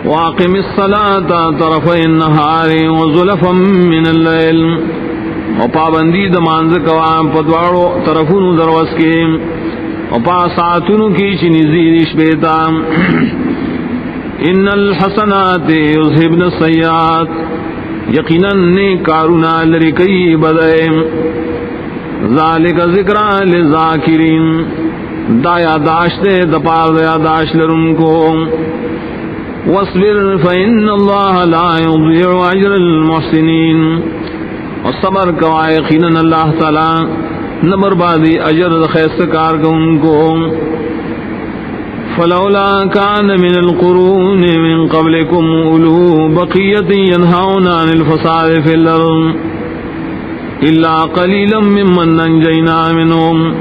واقم الصلاة طرفي النهار وزلفا من الليل وپابندی دمانز کوام پدوارو طرفون دروس کے وپا ساعتون کی چنی زیرش بیتا ان الحسنات یذهبن السیئات یقینا نیکارونا لرکی بدئے ذالک ذکرہ للذاکرین دا یاداشت دپار دا یاداشت لرن کو واصبر فإن الله لا يضيع أجر المحسنين والصبر کا یقینا اللہ تعالی نہ بربادی اجر خیرکار کو ان کو فلولا كان من القرون من قبلكم أولو بقية ينهون عن الفساد في الأرض إلا قليلا ممن أنجينا منهم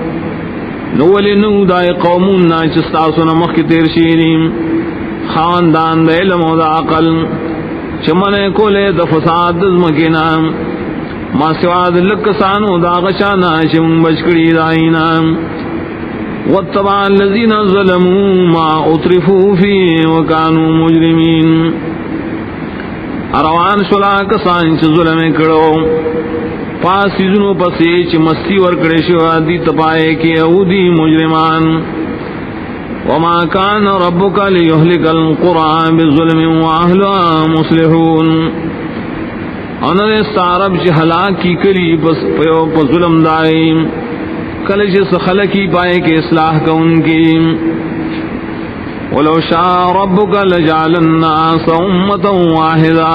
نولنو دای قومون چستاسون مخ تیر شیریم خاندان دا علم و دا عقل چمنے کولے دا فساد دزمکینا ما سواد لکسانو دا غشانا چمن بچکڑی دائینا واتبع الذین ظلموا ما اطرفوا فی وکانو مجرمین اروان شلا کسان چ ظلم کرو پاسی جنو پسی چ مستی ورکڑے شوا دی تپائے کی اودی مجرمان وما كان ربك ليهلك القرى بالظلم واهلها مصلحون انر سارب جہلاک کی کری بس پیو پر ظلم دائم کلج سخلقی پائے کے اصلاح کا ان کی ولو شاء ربك لجعل الناس امة واحدة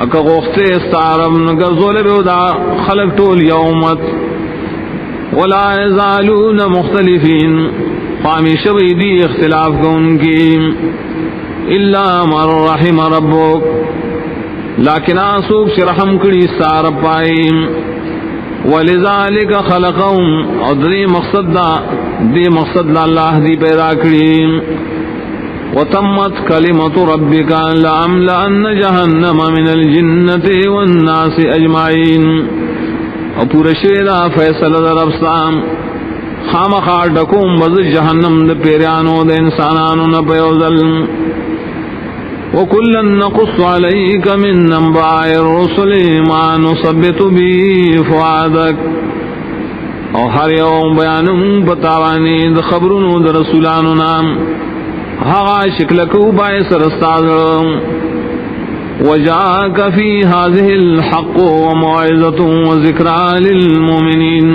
اکا غفتے سارب نگر ظلم دا خلق طول یومت ولا يزالون مختلفین قامی شویدی اختلاف کو ان کی الا من رحم ربک لیکن آسوک شرحم کری سار پائی ولذالک خلقهم ادری مقصد دا اللہ دی پیدا کری وتمت کلمت ربک لأملأن جہنم من الجنة والناس اجمعین اور پورا شیدہ فیصل در افسام خام خار ڈکوم بز جہنم د پیرانو د انسانانو نہ پیوزل وکلن نقص علیک من انباء الرسل ما نثبت به فؤادک اور ہر یوم بیانم بتاوانی د خبرونو د رسولانو نام ہا شکل کو باعث رستاز وجاءك في هذه الحق وموعظة وذكرى للمؤمنين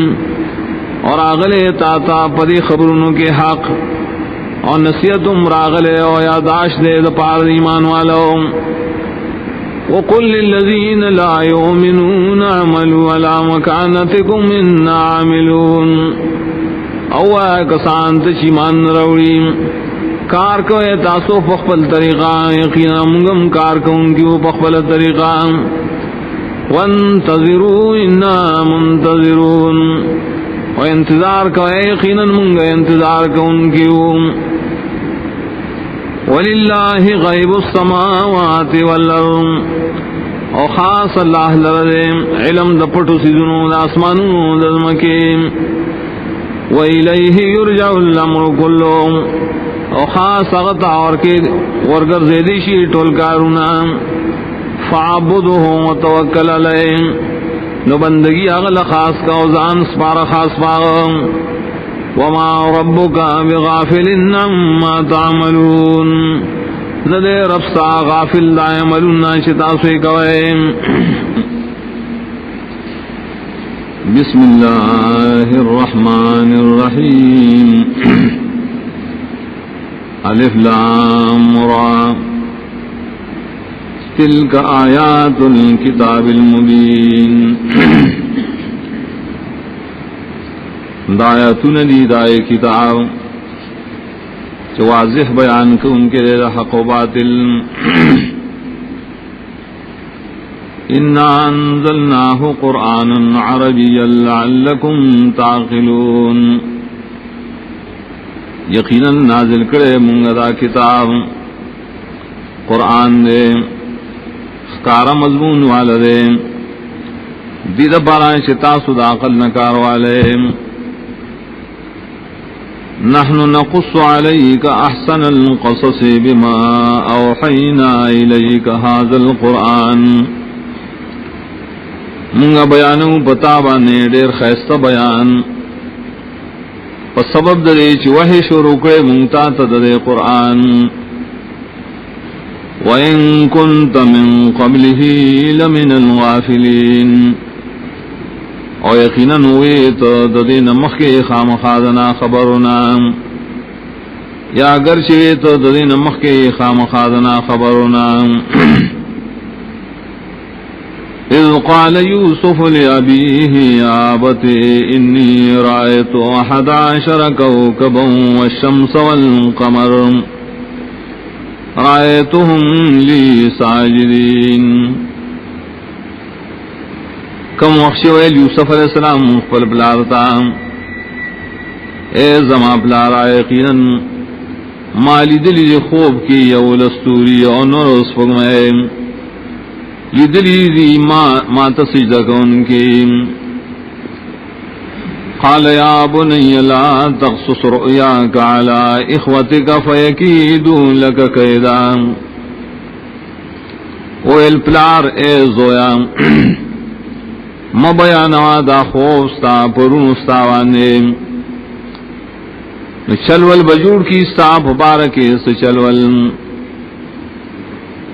اور آغلے تاتا پدی خبرونوں کے حق اور نصیحتم راغلے اور یاداش دے دپار ایمان والو وقل للذین لا یؤمنون اعملوا علی مکانتکم انا عاملون او کسان تچیمان روڑی کار کوئے تاسو فخبل طریقہ یقینا منگم کار کون کیو فخبل طریقہ وانتظروا انا منتظرون و انتظار کا یقینا منگا انتظار کا ان کی وللہ غیب السماوات والارض اور خاص اللہ لرد علم دا پٹو سیدنو دا اسمانو دا دمکی وَإِلَيْهِ يُرْجَعُ الْأَمْرُ كُلُّهُ او خاص اغتا اور کے ورگر زیدی شی ٹول کارونا فعبده وتوکل علیہ نو بندگی اغل خاص کا اوزان سپار خاص پاغ وما ربک بغافل عما تعملون ندے رب سا غافل لا عملون شتا سوی کوئے بسم اللہ الرحمن الرحیم الف لام را تلک آیات الکتاب المبین دایاتون دی دائے کتاب جو واضح بیان کو ان کے لئے حق و باطل انا انزلناہ قرآنا عربیا لعلکم تعقلون یقیناً نازل کرے منگدا کتاب قرآن دے خکارا مضمون والدے دید پارا شتا صداقل نکار والے نحن نقص علیک احسن القصص بما اوحینا الیک هذا القرآن منگا بیانو پتابانے دیر خیست بیان پس سبب دے چی وحی شروع کرے منگتا تدرے قرآن وَإِن كُنْتَ مِن قَبْلِهِ لَمِنَ الْغَافِلِينَ او یقیناً ہوئے تو ددین مخی خام خادنا خبرنا یا اگر چوئے تو ددین مخی خام خادنا خبرنا اذ قال یوسف لأبیه یا ابت انی رأیت 11 کوكبا والشمس والقمر رأيتهم لي ساجدين کم وقت ویل یوسف علیہ السلام قل بلارتا اے زما بلارا یقیناً مالی دلی خوب کی یو لستوری اور نور اس فگمائے لیدلی دی ما تسجدہ کون کی قال یا بنی لا تقصص رؤیاک علی اخوتک فیکیدون لک قیدا ویل پلار اے زویا مبیانوا دا خوف ستا پرون استاوانے چلول بجوڑ کی ستا مبارکی سچلول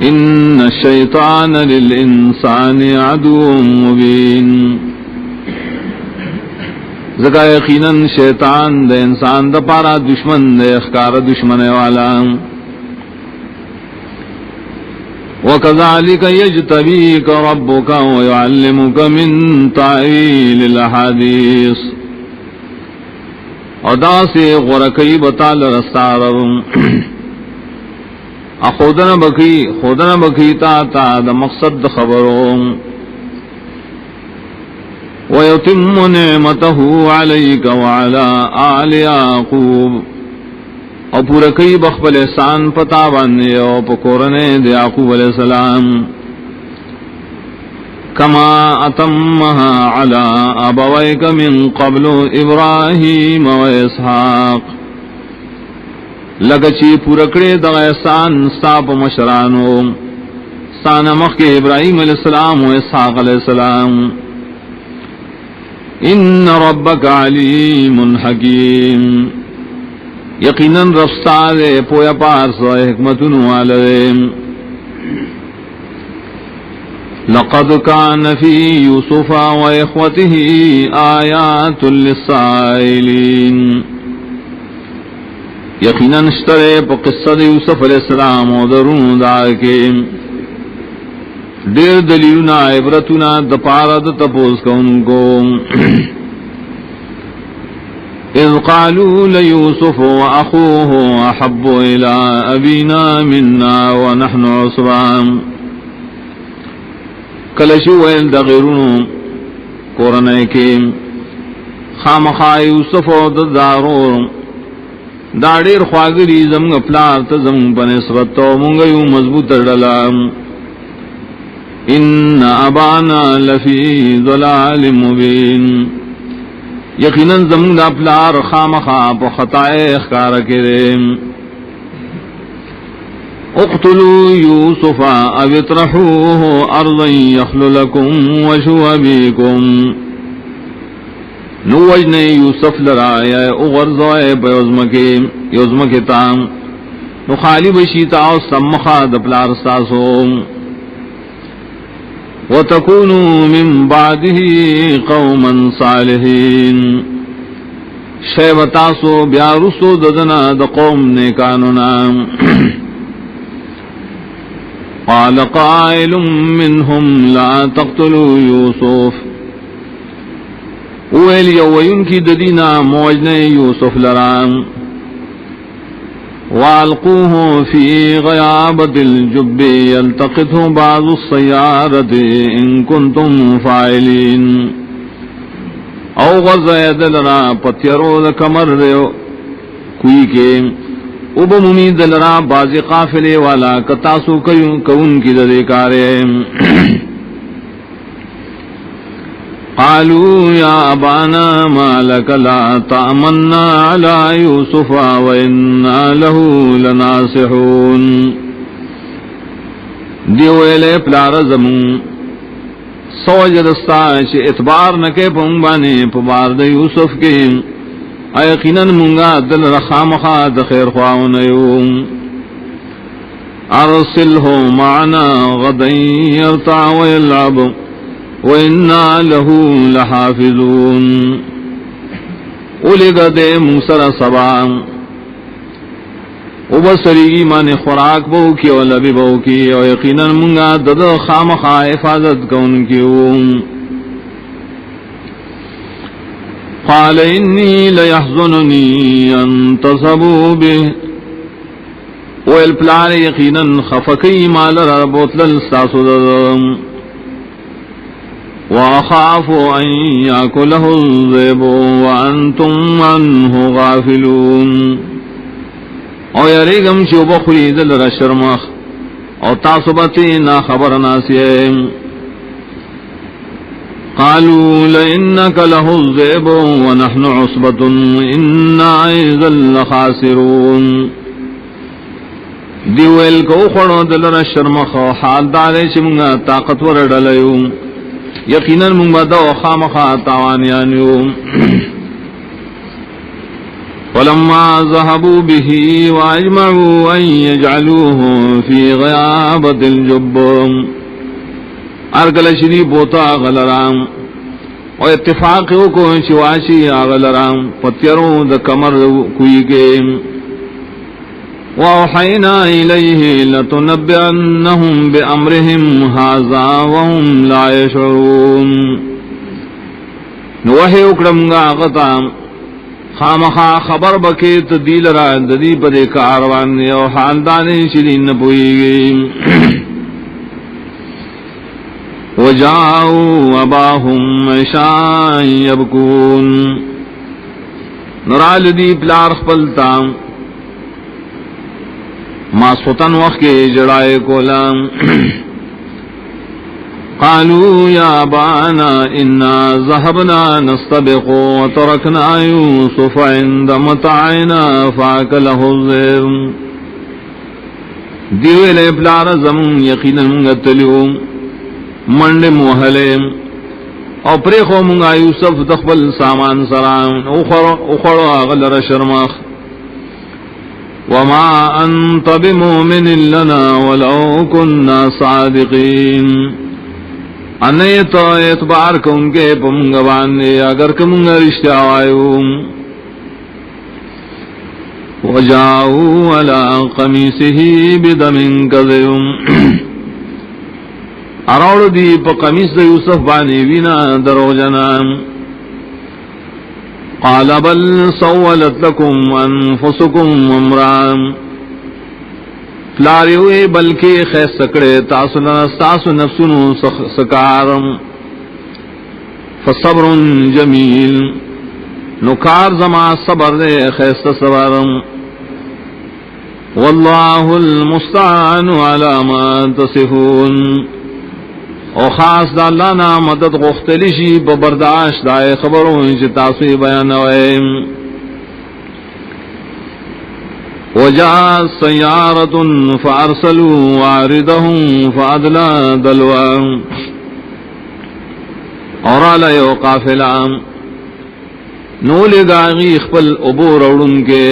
ان الشیطان للانسان عدو مبین زکا یقیناً شیطان دے انسان دا پارا دشمن دے اخکار دشمن والا وَكَذَلِكَ يَجْتَبِيكَ رَبُّكَ وَيُعَلِّمُكَ مِن تَأْوِيلِ الْأَحَادِيثِ ادا سے غرقی بطال رستار خودن بکی تا دا مقصد خبروں وَيُتِمُّ نِعْمَتَهُ عَلَيْكَ وَعَلَى آلِ يَعْقُوبَ اور پورا کئی بخبل احسان پتا باندے اور پکورنے دے یعقوب علیہ السلام کما اتمہا علی ابویک من قبل ابراہیم و اسحاق لگچی پورکڑے دا احسان ستاپ مشرانو سانمخ کے ابراہیم علیہ السلام و اسحاق علیہ السلام ان ربک علیم حکیم یقیناً رفتار پویا پارس و حکمتن والدے لقد کان فی یوسف و اخوته آیات للسائلین یقیناً اشترے پا قصہ یوسف علیہ السلام و درون دار کے دیر دلیلنا عبرتنا دپارد تپوز کن کو اذ قالوا ليوسف واخوه احب الى ابينا منا ونحن عصبان کلشو وین دغیرون قرآن کے خامخا یوسف و دارور داڑیر خواگری زمگ پلار تزمگ بنسبت تو منگیو مضبوط ڈلام ان ابانا لفی ضلال مبین یقیناً زمون دا پلار خامخا پا خطائے اخکار کرے اقتلوا یوسف او اطرحوه ارضا یخل لکم وجه ابیکم نو وجنے یوسف لرائے اغرزوئے پا یوزمکی تام نو خالی بشیتا او سمخا دپلار ساسو وَتَكُونُوا مِن بَعْدِهِ قَوْمًا صَالِحِينَ شیبتاسو بیارسو ددنا دقوم نیکانونا قَالَ قَائِلٌ مِّنْهُمْ لَا تَقْتُلُوا يُوسُفَ ویل یوین کی ددینا موجن یوسف لرام وَأَلْقُوهُ فِي غَيَابَتِ الْجُبِّ يَلْتَقِطْهُ بَعْضُ السَّيَّارَةِ إِن كُنتُمْ فَاعِلِينَ او غزید لرا پتیرو کمر کوئی کے اب ممید لرا باز قافلے والا کتاسو کون کی ددکارے قالوا يا أبانا ما لك لا تأمنا على يوسف وإنا له لناصحون دیوئلے پلار زمون سوجدستا چھ اتبار نکے پنبانے پبار دا یوسف کے ایقیناً منگا دل رخامخا دخیر خواہنیوم ارسلہ معنا غدن یرتع ویلعب وَإِنَّا لَهُ لَحَافِظُونَ اولگا دے موسر سبام وبسریگی مانے خوراک بہو کی و لبی بہو کی و یقیناً منگا دد خامخا حفاظت کون کیوں قال انی لیحزننی ان تصبوا به والپلار یقیناً خفکی مال ربوتل ساسو ددم وَأَخَافُ أَن يَأْكُلَهُ الذِّئْبُ وَأَنْتُمْ عَنْهُ غَافِلُونَ او یریگم چو بخوری دل رشرمخ او تاسبتی نا خبر ناسیے قالوا لئنك له الذئب ونحن عصبة إنا إذا لخاسرون دیویل کو خورو دل رشرمخ حال دارے چمگا طاقت وردلیوں یقیناً منبدا و خامخا تاوانیانیو ولما ذهبوا به واجمعوا ان يجعلوه في غيابة الجب ارگل شری بوتا غلرام و اتفاق کو شواشی غلرام پتیروں د کمر کوئی کے وَأَوْحَيْنَا إِلَيْهِ لَتُنَبِّئَنَّهُمْ بِأَمْرِهِمْ هَذَا وَهُمْ لَا يَشْعُرُونَ نوحی اکرمگا غطا خامخا خبر بکیت دیل را ددی پدے کاروان یو حالدان شرین پوئی گئی وَجَاءُوا أَبَاهُمْ عِشَاءً يَبْكُونَ نرال دی پلار خپلتا ما سوتن وقت کے جڑائے کولام قالوا يا بانا انا ذهبنا نستبق وتركنا يوسف عند متاعنا فاكله الذئب دیوے پلار زمون یقینا منگتلیو منڈ موہلے او پریخو منگا یوسف دخبل سامان سران اخڑو اغلر شرمخ وما انت بمؤمن لنا ولو كنا صادقين انیت اعتبار کن کے پمگوان نے اگر کمنگ رشتہ آئیو وجاؤوا على قمیسه بدم کذب اراؤ دی پا قمیس یوسف بانی وینا درو جنام قال بل سولت لكم انفسكم امرام فلاریوے بلکہ خیس سکڑے تاسو نفسنو سکارم فصبر جمیل نکار زما صبر دے خیس صبرم واللہ المستعان على ما تصفون او خاص دا اللہ نا مدد غختلی شی پا برداشت دائے خبروں چی تاسوی بیانوئے وجاء سیارة فارسلوا واردهم فادلا دلوا اور علیہ قافلہ نولی گاغی خپل عبور اوڑن کے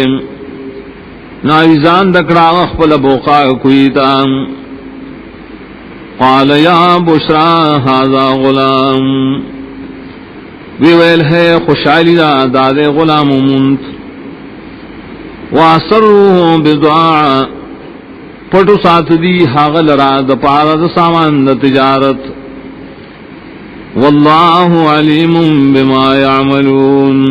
ناویزان دکڑا خپل بوقا کوئیتا قال یا بشرا ھذا غلام ویویل ہے خوشحالی دا داد غلام منت واسروه بضاعا پٹو ساتھ دی حاغل را دا پارا دا سامان دا تجارت واللہ علیم بما یعملون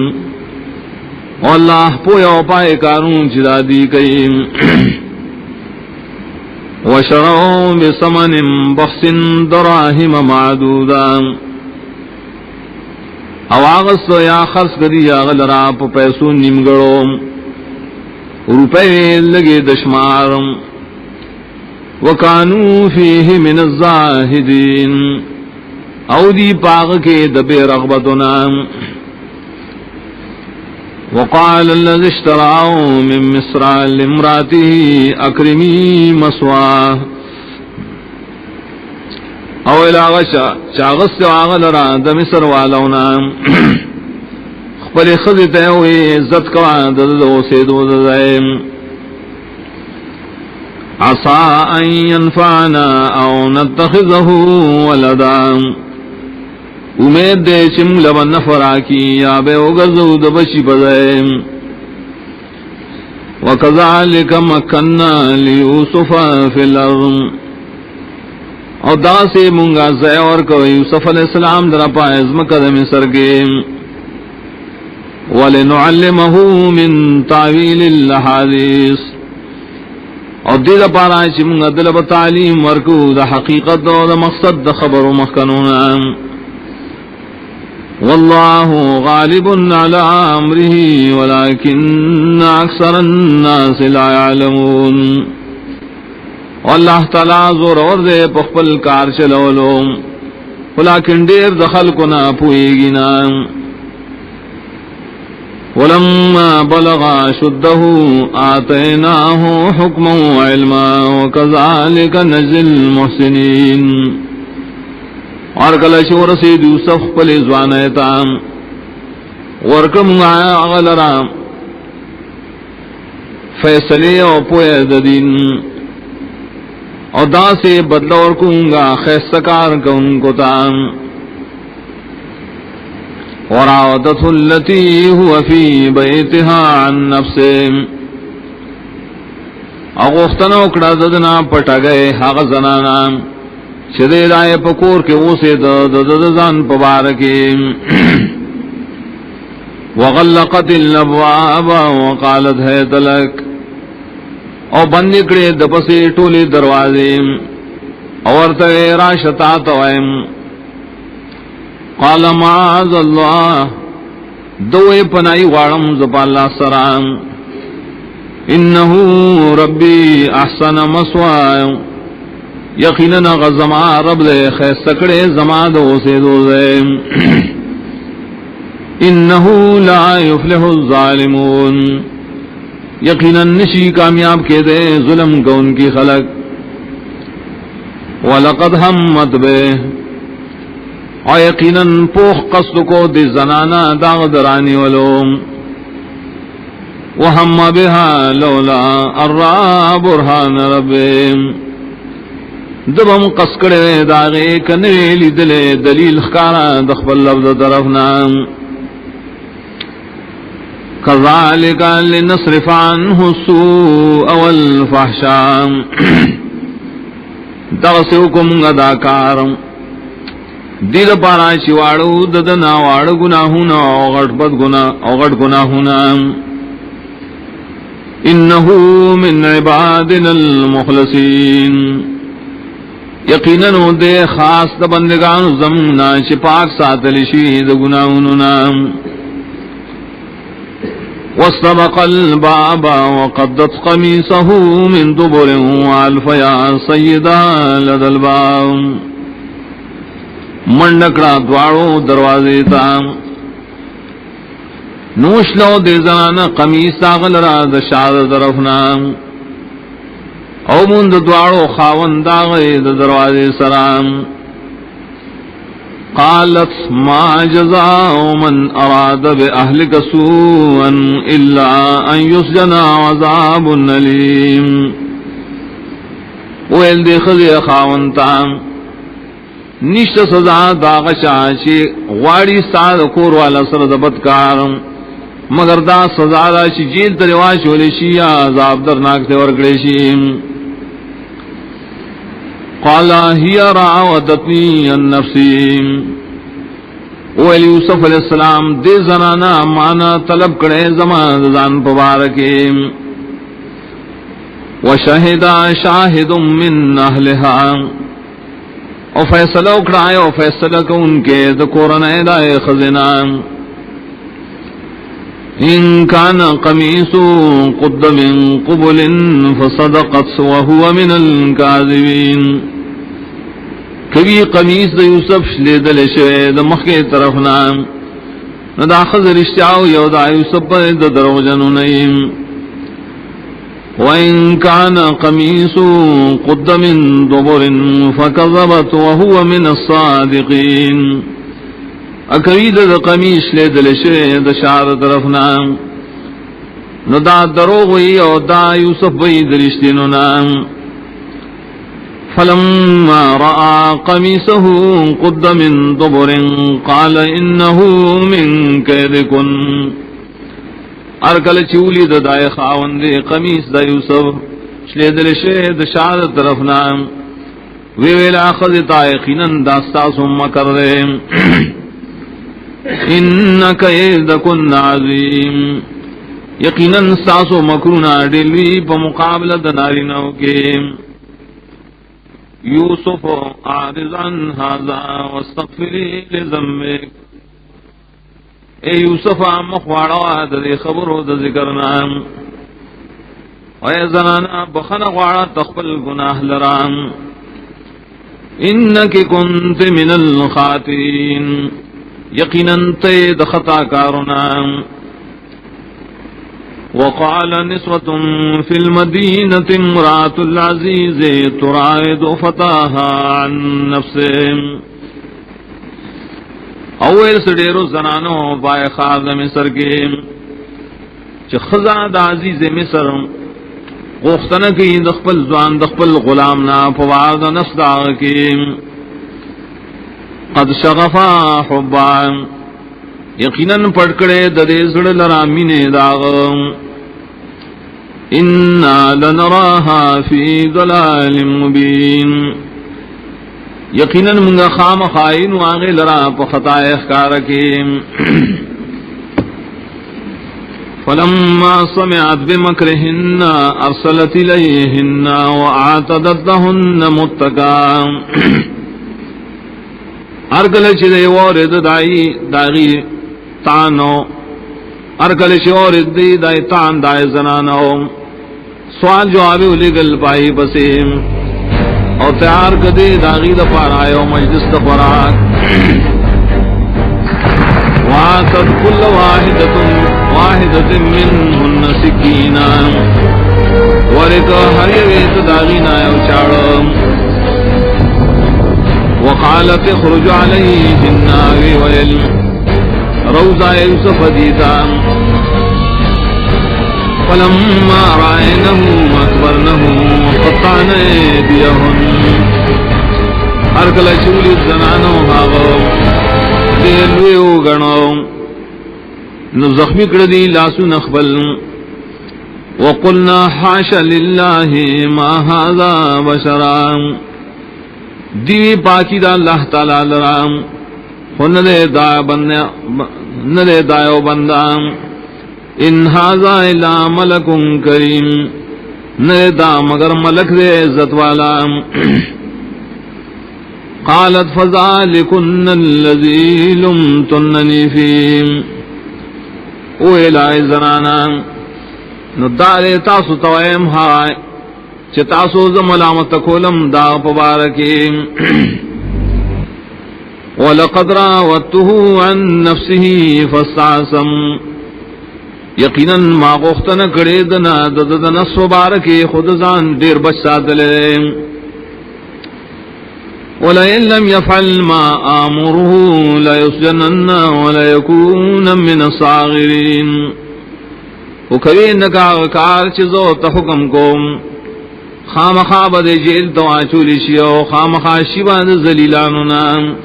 واللہ پویا پائے کارون چدا دی کئیم وشرعوا بثمن بخس دراهم معدودا اواغس یا خرس کری آغل را پا پیسو نمگڑو روپے لگے دشمار وکانو فیہ من الزاہدین او دی پاغ کے دبے رغبتنا وقال الذي اشتراه من مصر لامراته اکرمی مسواه او الاغشا چاغست آغل را دا مصر والونا خپل خذتے ہوئے عزت کا ددو سے دو دائم عصا ان ينفعنا او نتخذه ولدا امید دے چم لبن نفرا کی یا بے اگزو دبشی پدائم وکذالک مکننا لیوسف فی الارض او دا سے منگا زیور کو یوسف علیہ السلام در پائز مقدم سرگیم وَلِنُعَلِّمَهُ مِن تَعْوِيلِ الْحَدِيثِ اور دید پارا چمگا دلب تعلیم ورکو دا حقیقت دا مقصد دا خبر و مخکنونا واللہ غالب علی امره ولكن اکثر الناس لا يعلمون واللہ تعالی زور اور دے پخپل کار چلولو ولیکن دیر دخل کنا پوئیگینا ولما بلغ شده آتيناه حكما وعلما وكذلك نجزي المحسنين اور کل شور سید یوسف پل زوانیتا ورکم غلرا فیصلے او پوئے دین اور دا سے بدلا ورکوں گا خیستکار کا ان کو تام وراودته التي هو في بيتها عن نفسه اغوختنا اکڑا ددنا پٹا گئے حق زنانا چدے دائے پکور کے وہ سے ددزان پبارکی وغلقت الابواب وقالت ہے تلک او بند اکڑے دپسے ٹولی دروازے اور تغیر راشتا توائم قال معاذ اللہ دوئے پنائی وارم زبا اللہ سرام انہو ربی احسن مسوائے یقیناً غزما رب دے خیس سکڑے زما دو سے دو دے انہو لا یفلح الظالمون یقیناً نشی کامیاب کے دے ظلم کو ان کی خلق وَلَقَدْ هَمَّتْ بِهِ اور یقیناً پوخ قصد کو دی زنانا داغ درانی ولوم وہم بها لولا الرا برہان ربیم دبم قسکڑے داغے کنویلی دلے دلیل خکارا دخبل لفظ طرفنا کذالک لنصرف عنہ السوء والفحشاء دغسوکم غداکارم دل پارا چواڑو ددنا واڑ گناہونا اوغٹ گناہونا انہو من عبادنا المخلصین یقیناً دے خاص دا بندگان زمنا چپاک ساتلی شید گناہونا واستبق الباب وقدت قمیصه من دبر والفیا سیدہ لدى الباب منڈکڑا دوارو دروازے تا نوشلو دے زنانا قمیص داغل را دشاد طرفنا او مند دوارو خاون داغے دروازے سرام قالت ما جزاء من اراد بأهلك سوءا الا ان يسجن عذاب الیم ویل دے خزی خاونتا نشت سزا داغ شاشی غواڑی ساد کور والا سرد بدکار مگر دا سزا دا شی جیل ترواش ولی شی عذاب درناک تے ورگڑی قال هي راودتني عن نفسي ویل یوسف علیہ السلام دے زنانا مانا طلب کرے زمان زان پبارکی وشہدا شاہد من اہلہا او فیصلہ اکڑائے او فیصلہ کو ان کے ذکورن ایدائے خزنہ ان کان قمیص قد من قبل فصدقت وهو من الكاذبین کبھی قمیص دا یوسف شلیدل شوے دا مخی طرفنا ندا خز رشتیاو یو دا یوسف پر دا درو جنو نئیم وَإِن كَانَ قَمِيصُ قُدَّ مِن دُبُرٍ فَكَذَبَتْ وَهُوَ مِنَ الصَّادِقِينَ اکوید دا قمیص شلیدل شوے دا شار طرفنا ندا دروغ وی او دا یوسف وی درشتینو نام فلما رأى قميصه قد من دبر قال إنه من كيدكن ارکل چولی دا دائے خاون دے قمیص دا یوسف شلیدل شید شاد طرفنا ویویلا خذتا یقیناً داستاسو مکر دے انک ایدکن عظیم یقیناً ساسو مکرونا ڈیلوی پا مقابلہ دنارینو کے یوسف اعرض عن هذا واستغفری لذنبک اے یوسف مخواڑا دے خبرو دا ذکرنا اے زنانا بخن غواڑا تخبل گناہ لرام انکی کنت من الخاطئین یقیناً تید خطا کارنا وقال نسوة في المدينة امرأة العزيز تراود فتاها عن نفسه اول سڑیرو زنانو بائے خاز مصر کے چھ خزاد عزیز مصر غوختن کی دخپل زوان دخپل غلامنا فوارد نفس داغ کی قد شغفا حبا یقیناً پڑکڑے ددے زڑ لرامین داغ انا لنراها فی ضلال مبین یقیناً منگا خام خائن واغی لرا پا خطا اخکار کی فلما سمعت بمکرهن ارسلت الیہن واعتدت لہن متکا ارکل چدے وارد داغی تانو ارکل چوارد دی دائی تان دائی زنانو سوال جوابی لگل پائی پسیم اور تیار کدے داغی دا پارایو مجلس دا خوراک واتت کل واحدت منہن سکینا ورکا ہر یویت داغی نایو چاڑو وقالت اخرج علیہن آوی ویل روزہ یوسف دیتا فلما رأينه أكبرنه وقطعن أيديهن ارکل چولی زنانو هاغو دیلویو گنو نو زخمی کردی لاسو نخبل وقلنا حاش للہ ما هذا بشرا دیوی پاکی دا اللہ تعالی لرام ندے دایو بندام ان هذا الا ملک کریم نہ دا مگر ملک دے عزت والا قالت فذلكن الذي لمتنني فيه او الہی زنانا نو دارے تاسو تویم ہائے چھ تاسو ز ملامت کولم دا پبارکی وَلَقَدْ رَاوَدتُّهُ عَن نَّفْسِهِ فَاسْتَعْصَمَ یقیناً ما غوښتنه کړې دنا د نفس مبارک خود ځان ډیر بچ ساتلې ولئن لم يفعل ما آمره ليسجنن وليكون من الصاغرين وکوي نکا کار چې زو ته حکم کوم خامخا به جیل ته واچول شي او خامخا شي باندې ذلیلانو نام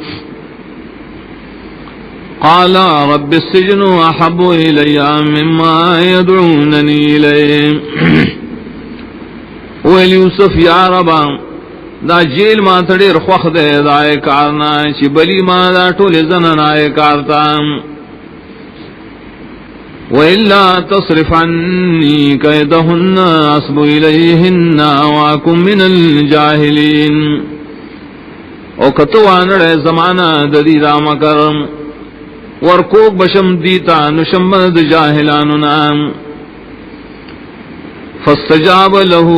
قال رب السجن احب الي مما يدعونني اليه ويوسف يا رب دا جیل ما تړي رخص ده دای کارنا چې بلی ما دا ټول زنانای کارتا وإلا تصرف عني كيدهن أصب إليهن وأكن من الجاهلين او کتوان رہ زمانہ ددی رام کرم ورکوک بشم دیتا نشمد جاہلاننا فاستجاب له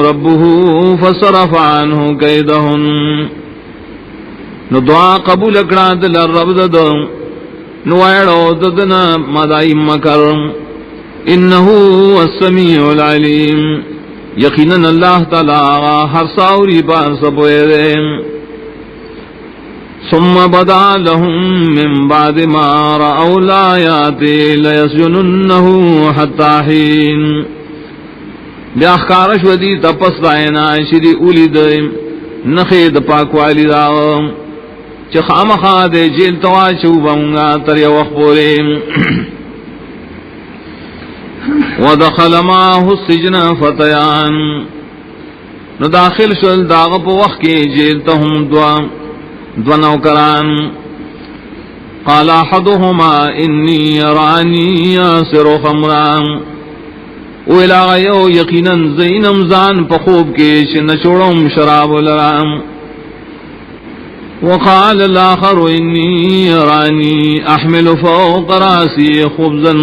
ربه فصرف عنه كيدهن نو دعا قبول اکڑا دل رب ددو نوائڑو ددنا مدائی مکرم انہو السمیع العلیم یقیناً اللہ تعالی ہر ساوری بار سبوئے دے ثم بدا لهم من بعد ما رأوا الآیات لیسجننه حتی حین بیاخکارش ودی تپس دائنا شری اولی دے نخید پاکوالی داغم چه خامخا دے جیل تواشو بونگا تر یو اخبوریم ودخل معه السجن فتیان نو داخل شل داغ پا وقت کے جیل تهم دو نوکران قال احدهما انی ارانی یاسر خمران ویلا یو یقینا زینم زان پا خوب کے شنچوڑم شراب لرام وقال الآخر إني راني أحمل فوق راسي خبزا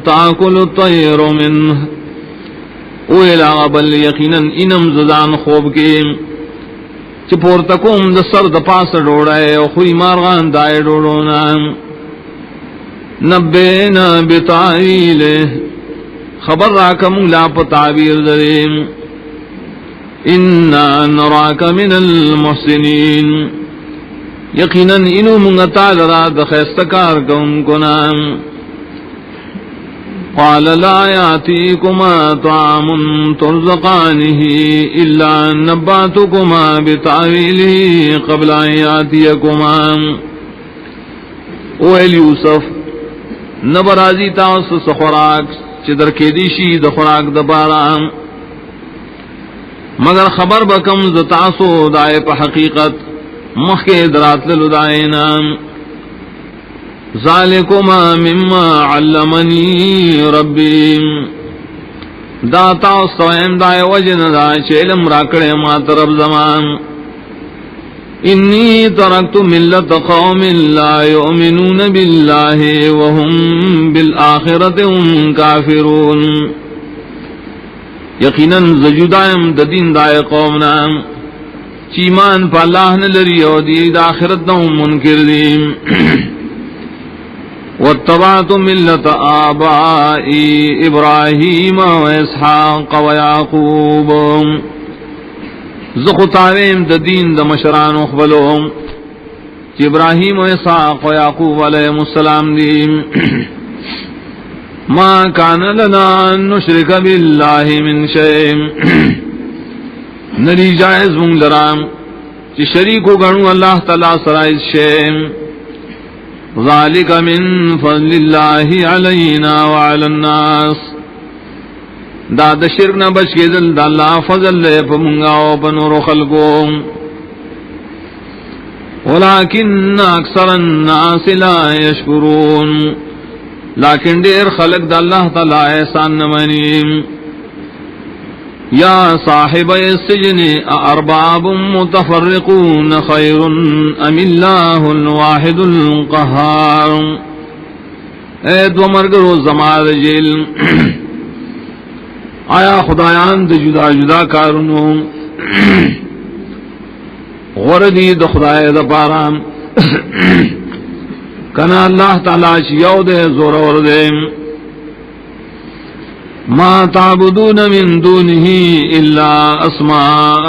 تأكل الطير منه وإلى بل يقينا إنم زدان خوب کے چپور تکوم د سر د پاس ڈوڑائے خوی مارغان دائے ڈوڑونا نبینا بتعویلہ خبر راکم لا پتعبیر دریم انا نراک من المحسنین یقیناً انو منگتا لرا دخیستکار کن کنام قال لا یاتیکما طعام ترزقانه الا نباتکما بتعویله قبل ان یاتیکما اویل یوسف نبرازی تاس سخوراک چدر کے دیشی دخوراک دبارام مگر خبر بکم زتاسو دائے پا حقیقت مخی درات للدائنا ذالکما مما علمنی ربی داتا استوائم دائے وجن دا چیلم راکڑے ما طرف زمان انی ترکت ملت قوم لا یؤمنون باللہ وهم بالآخرت هم کافرون یقیناً زجدائم ددین دائے قومنا چیمان پا اللہ نلری او دی دا آخرت نو منکر دیم واتبعت ملت آبائی ابراہیم و اسحاق و یعقوب زخطاریم دا دین دا مشران اخبلوم چی ابراہیم و اسحاق و یعقوب علیہ السلام دیم ما کان لنا نشرک باللہ من شیم نری جائز مونگ لرام چی شریکو گنو اللہ تعالی سرائز شیم ذالک من فضل اللہ علینا وعلی الناس دا دا شرک نہ بچ کے دل دا اللہ فضل لے پا منگا و پنور خلقو ولیکن اکثر الناس لا یشکرون لیکن دیر خلق دا اللہ تعالی احسان نمانیم یا صاحب السجن ارباب متفرقون خیر ام اللہ الواحد القہار اے دو مرگرو زمار جیل آیا خدایان د جدا جدا کارونو غردی د خدای د پارام کنا اللہ تعالی چیو دے زور اور دے ما تعبدون من دونه الا اسماء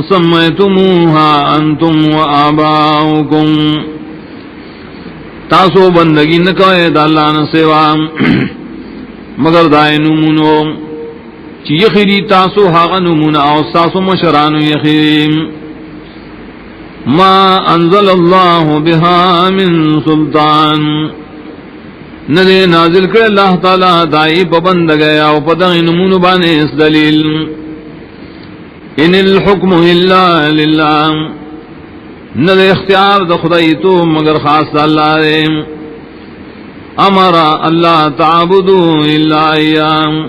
سميتموها انتم وآباؤكم تاسو بندگی نہ کوئے دا اللہ نہ سوا مگر دائے نمونو چی یخیری تاسو حاغ نمونا او تاسو مشرانو یخیریم ما انزل اللہ بها من سلطان ندے نازل کر اللہ تعالی دائی پبند گیا او پدغ نمونو بانے اس دلیل ان الحکم الا للہ ندے اختیار دا خدای تو مگر خاص دا اللہ دے امر اللہ تعبدو الا ایام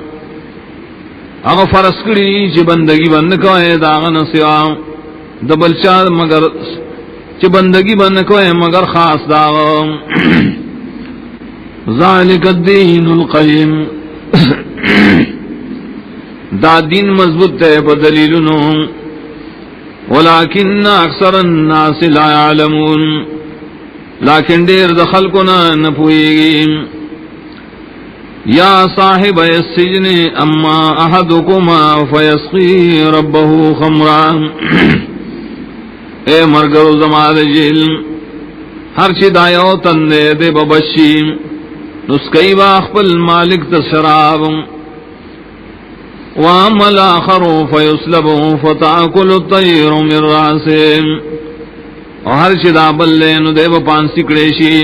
اگر فرس کری چی بندگی بند کوئے داغن سوا دبل چار مگر چی بندگی بند کوئے مگر خاص داغ ذالک الدین القیم دا دین مضبوط ہے پر دلیلنو ولیکن اکثر الناس لا يعلمون لیکن دیر دخل کنا نپوئیگی یا صاحب السجن اما احدکما فیسقی ربه خمرا اے مرگر زماد جل ہر چی دایو تندے دے ببشی نسکی باخپل مالک تشراب واما الاخر فیسلب فتاکل الطیر من راسه اور ہر چی دا بلے نو دے بپان سکڑیشی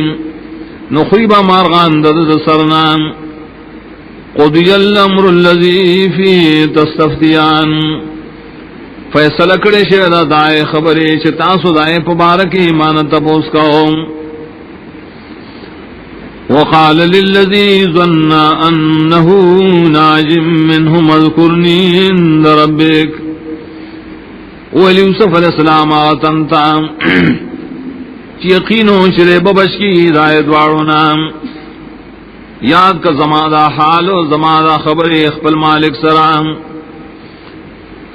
نو خویبا مارغان دد سرنام قضی الامر الذی فی تستفتیان فیصلہ کڑے شیدہ دائے خبری چی تاسو دائے پبارکی ایمان تپوس کہو وقال للذی ظن انہو ناجم منہم اذکرنی عند ربک ولی یوسف علیہ السلام آتنتا چی یقینو شرے ببش کی ہدایت وارونا یاد کا زمادہ حال و زمادہ خبر اخبر مالک سرام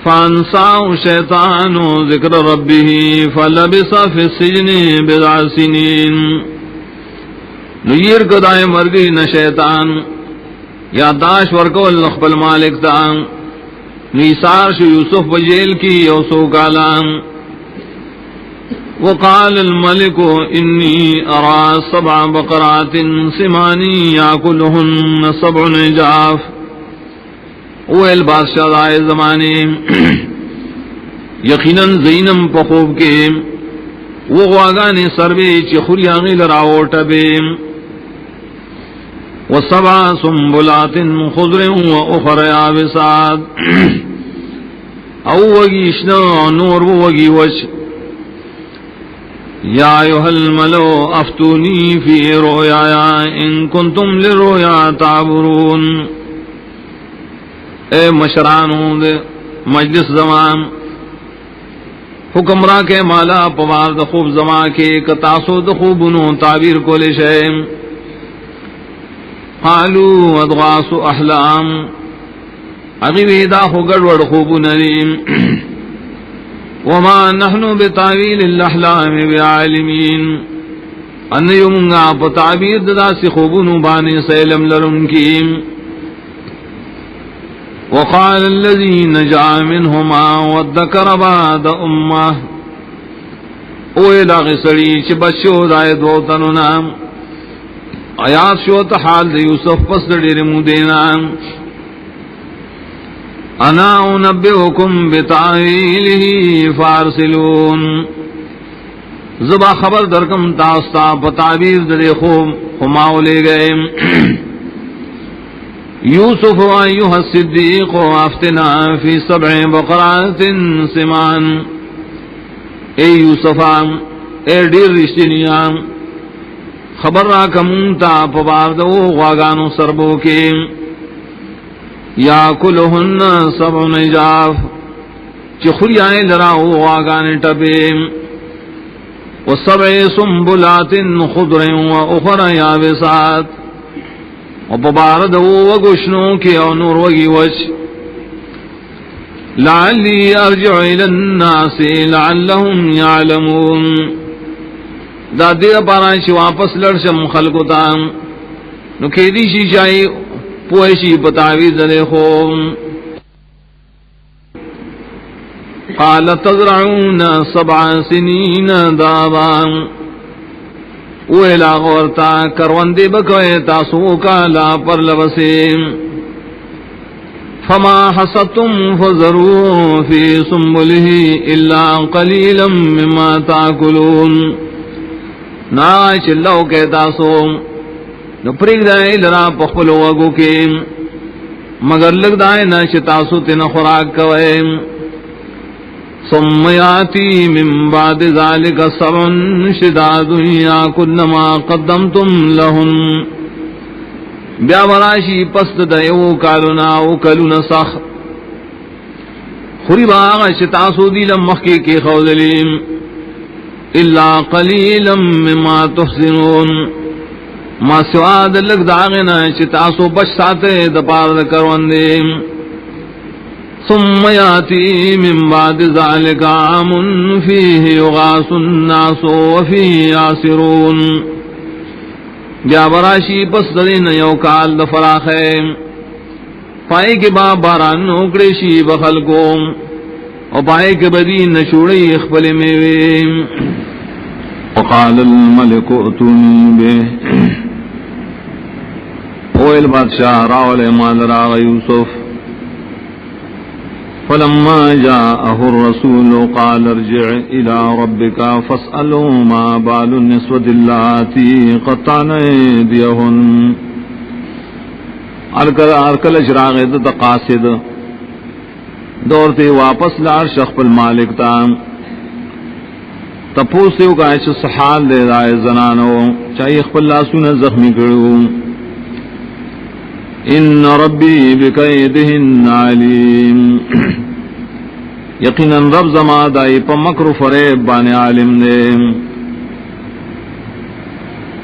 فانساو شیطان ذکر ربه فلبس فی السجن بضع سنین نیر کدائے مرگی نہ شیطان یاداش ورکول اخبر مالک تام نیسار شو یوسف بجیل کی یوسو کالام وقال الملك إني أرى 7 بقرات سمان يأكلهن 7 عجاف اویل بادشاہ دائے زمانے یقیناً زینم پخوب کے وہ غواگانے سروے چی خوریاغی لراوٹا بے و7 سنبلات خضر و اخر یابسات او وگیشنا نور وگی وش یا ایوہ الملو افتونی فی رویایا ان کنتم للرویا تعبرون اے مشرانوں دے مجلس زمان حکمراں کے مالا پوار دا خوب زمان کے کتاسو دا خوبنو تعبیر کو لے شیم قالو ادغاس احلام اغیوی دا خو گڑوڑ خوب نریم وما نحن بتعویل الاحلام بعالمین ان یمنگا پتعبیر دا سی خوبنو بانے سیلم لرن کی وقال الذي نجا منهما وذكر بعد امه اوے لاغ سڑی چ بچو دای دو تننا آیات شو ت حال یوسف پس ڈیر مدینا انا انبئکم بتعویلہ فارسلون زبا خبر درکم تاستا بتعبیر دے خوب ہماو لے گئے یوسف ایوہ الصدیق افتنا فی 7 بقرات سمان اے یوسفا اے ڈیر رشتنیا خبر را کمونتا پباردو غاگانو سربو کے یاکلہن 7 عجاف چخری آئے لراؤ غاگان ٹپے و7 سنبلات خضر و اخر یابسات وببارد وغشنو کے او نور وگی وچ لعلی ارجع الى الناس لعلهم يعلمون دا دیر پارا چی واپس لڑشم خلقو تا نو کیدی شی چاہی پوشی پتاویز دے خوم قال تزرعون 7 سنین دابا اویلا غورتا کروندی بکوئے تاسو کالا پر لبسیم فما حصدتم فذروا في سنبله إلا قليلا مما تأكلون ناش اللہ کے تاسو نو پریگ دائے لرا پخپلو وگو کے مگر لگ دائے ناش تاسو تن خوراک کوئے ثم يأتي من بعد ذلك 7 شداد يأكلن ما قدمتم لهن بیا وراشی پست دیو کالونا او کلون سخ خوری باغ شتاسو دیلم مخی کی خوزلیم الا قلیلا مما تحسنون ما سواد لگ داغنا شتاسو بچ ساتے دپار کروندیم ثم یاتی من بعد ذالک عام فیہ یغاس الناس وفیہ یاسرون بیا براشی پس دین یو کال دفراخ ہے پائے کے با باران نوکڑے شی بخل کو اور پائے کے بدی نشوڑی اخبل میوے وقال الملک اتونی بے اویل بادشاہ راول مال راغ یوسف فلما جاءه الرسول قال ارجع إلى ربك فاسأله ما بال النسوة اللاتي قطعن أيديهن ارکل اشراغ قاصد دورتے واپس لار شخ المالک تا تپوسیو کا ایچ سحال دے دائے زنانو چاہیے خپل لاسونا زخمی کرو ان ربی بکیدہن علیم یقینا رب زما دائی پا مکر فریب بانے عالم دے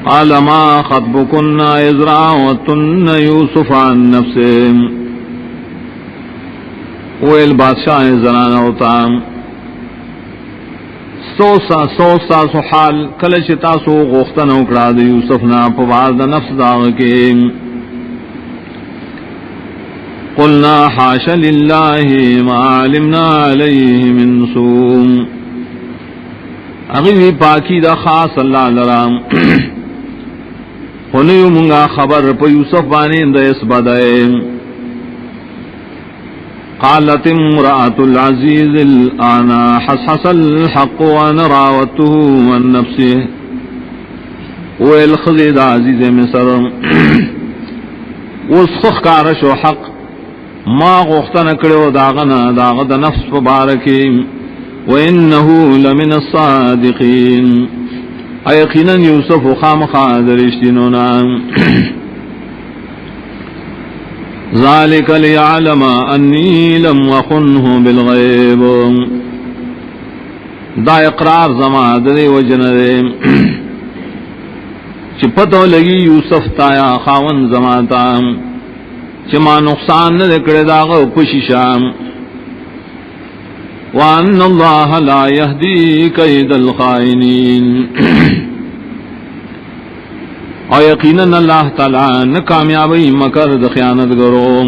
قال ما خطبکن اذ راوتن یوسف عن نفسے ویل بادشاہ زنانہ ہوتا سو حال کلش تاسو غختن اکڑا دے یوسف نا پوار دا نفس داغ کے قلنا حاش للہ ما علمنا علیہ من سوم اغیوی پاکی دا خاص اللہ لرام خنیو منگا خبر پا یوسف بانی دا اس بدائے قالت امرأة العزیز الانا حسحس الحق وانا راوته عن نفسه ویل خزید عزیز مصر وسخ کارش و حق ما غختن کرو داغنا داغد نفس فبارکی وَإِنَّهُ لَمِنَ الصَّادِقِينَ ایقینا یوسف خام خادر اشتنونا ذَلِكَ لِيَعْلَمَ أَنِّي لَمْ وَخُنْهُ بِالْغَيْبِ دا اقرار زمان دے وجن دے چپتو لگی یوسف تایا خاون زمان تام چما نقصان نہ دکڑے داغ پشیشام وان اللہ لا یہدی کید الخائنین اور یقینا اللہ تعالی نہ کامیابی مکر د خیانت گرو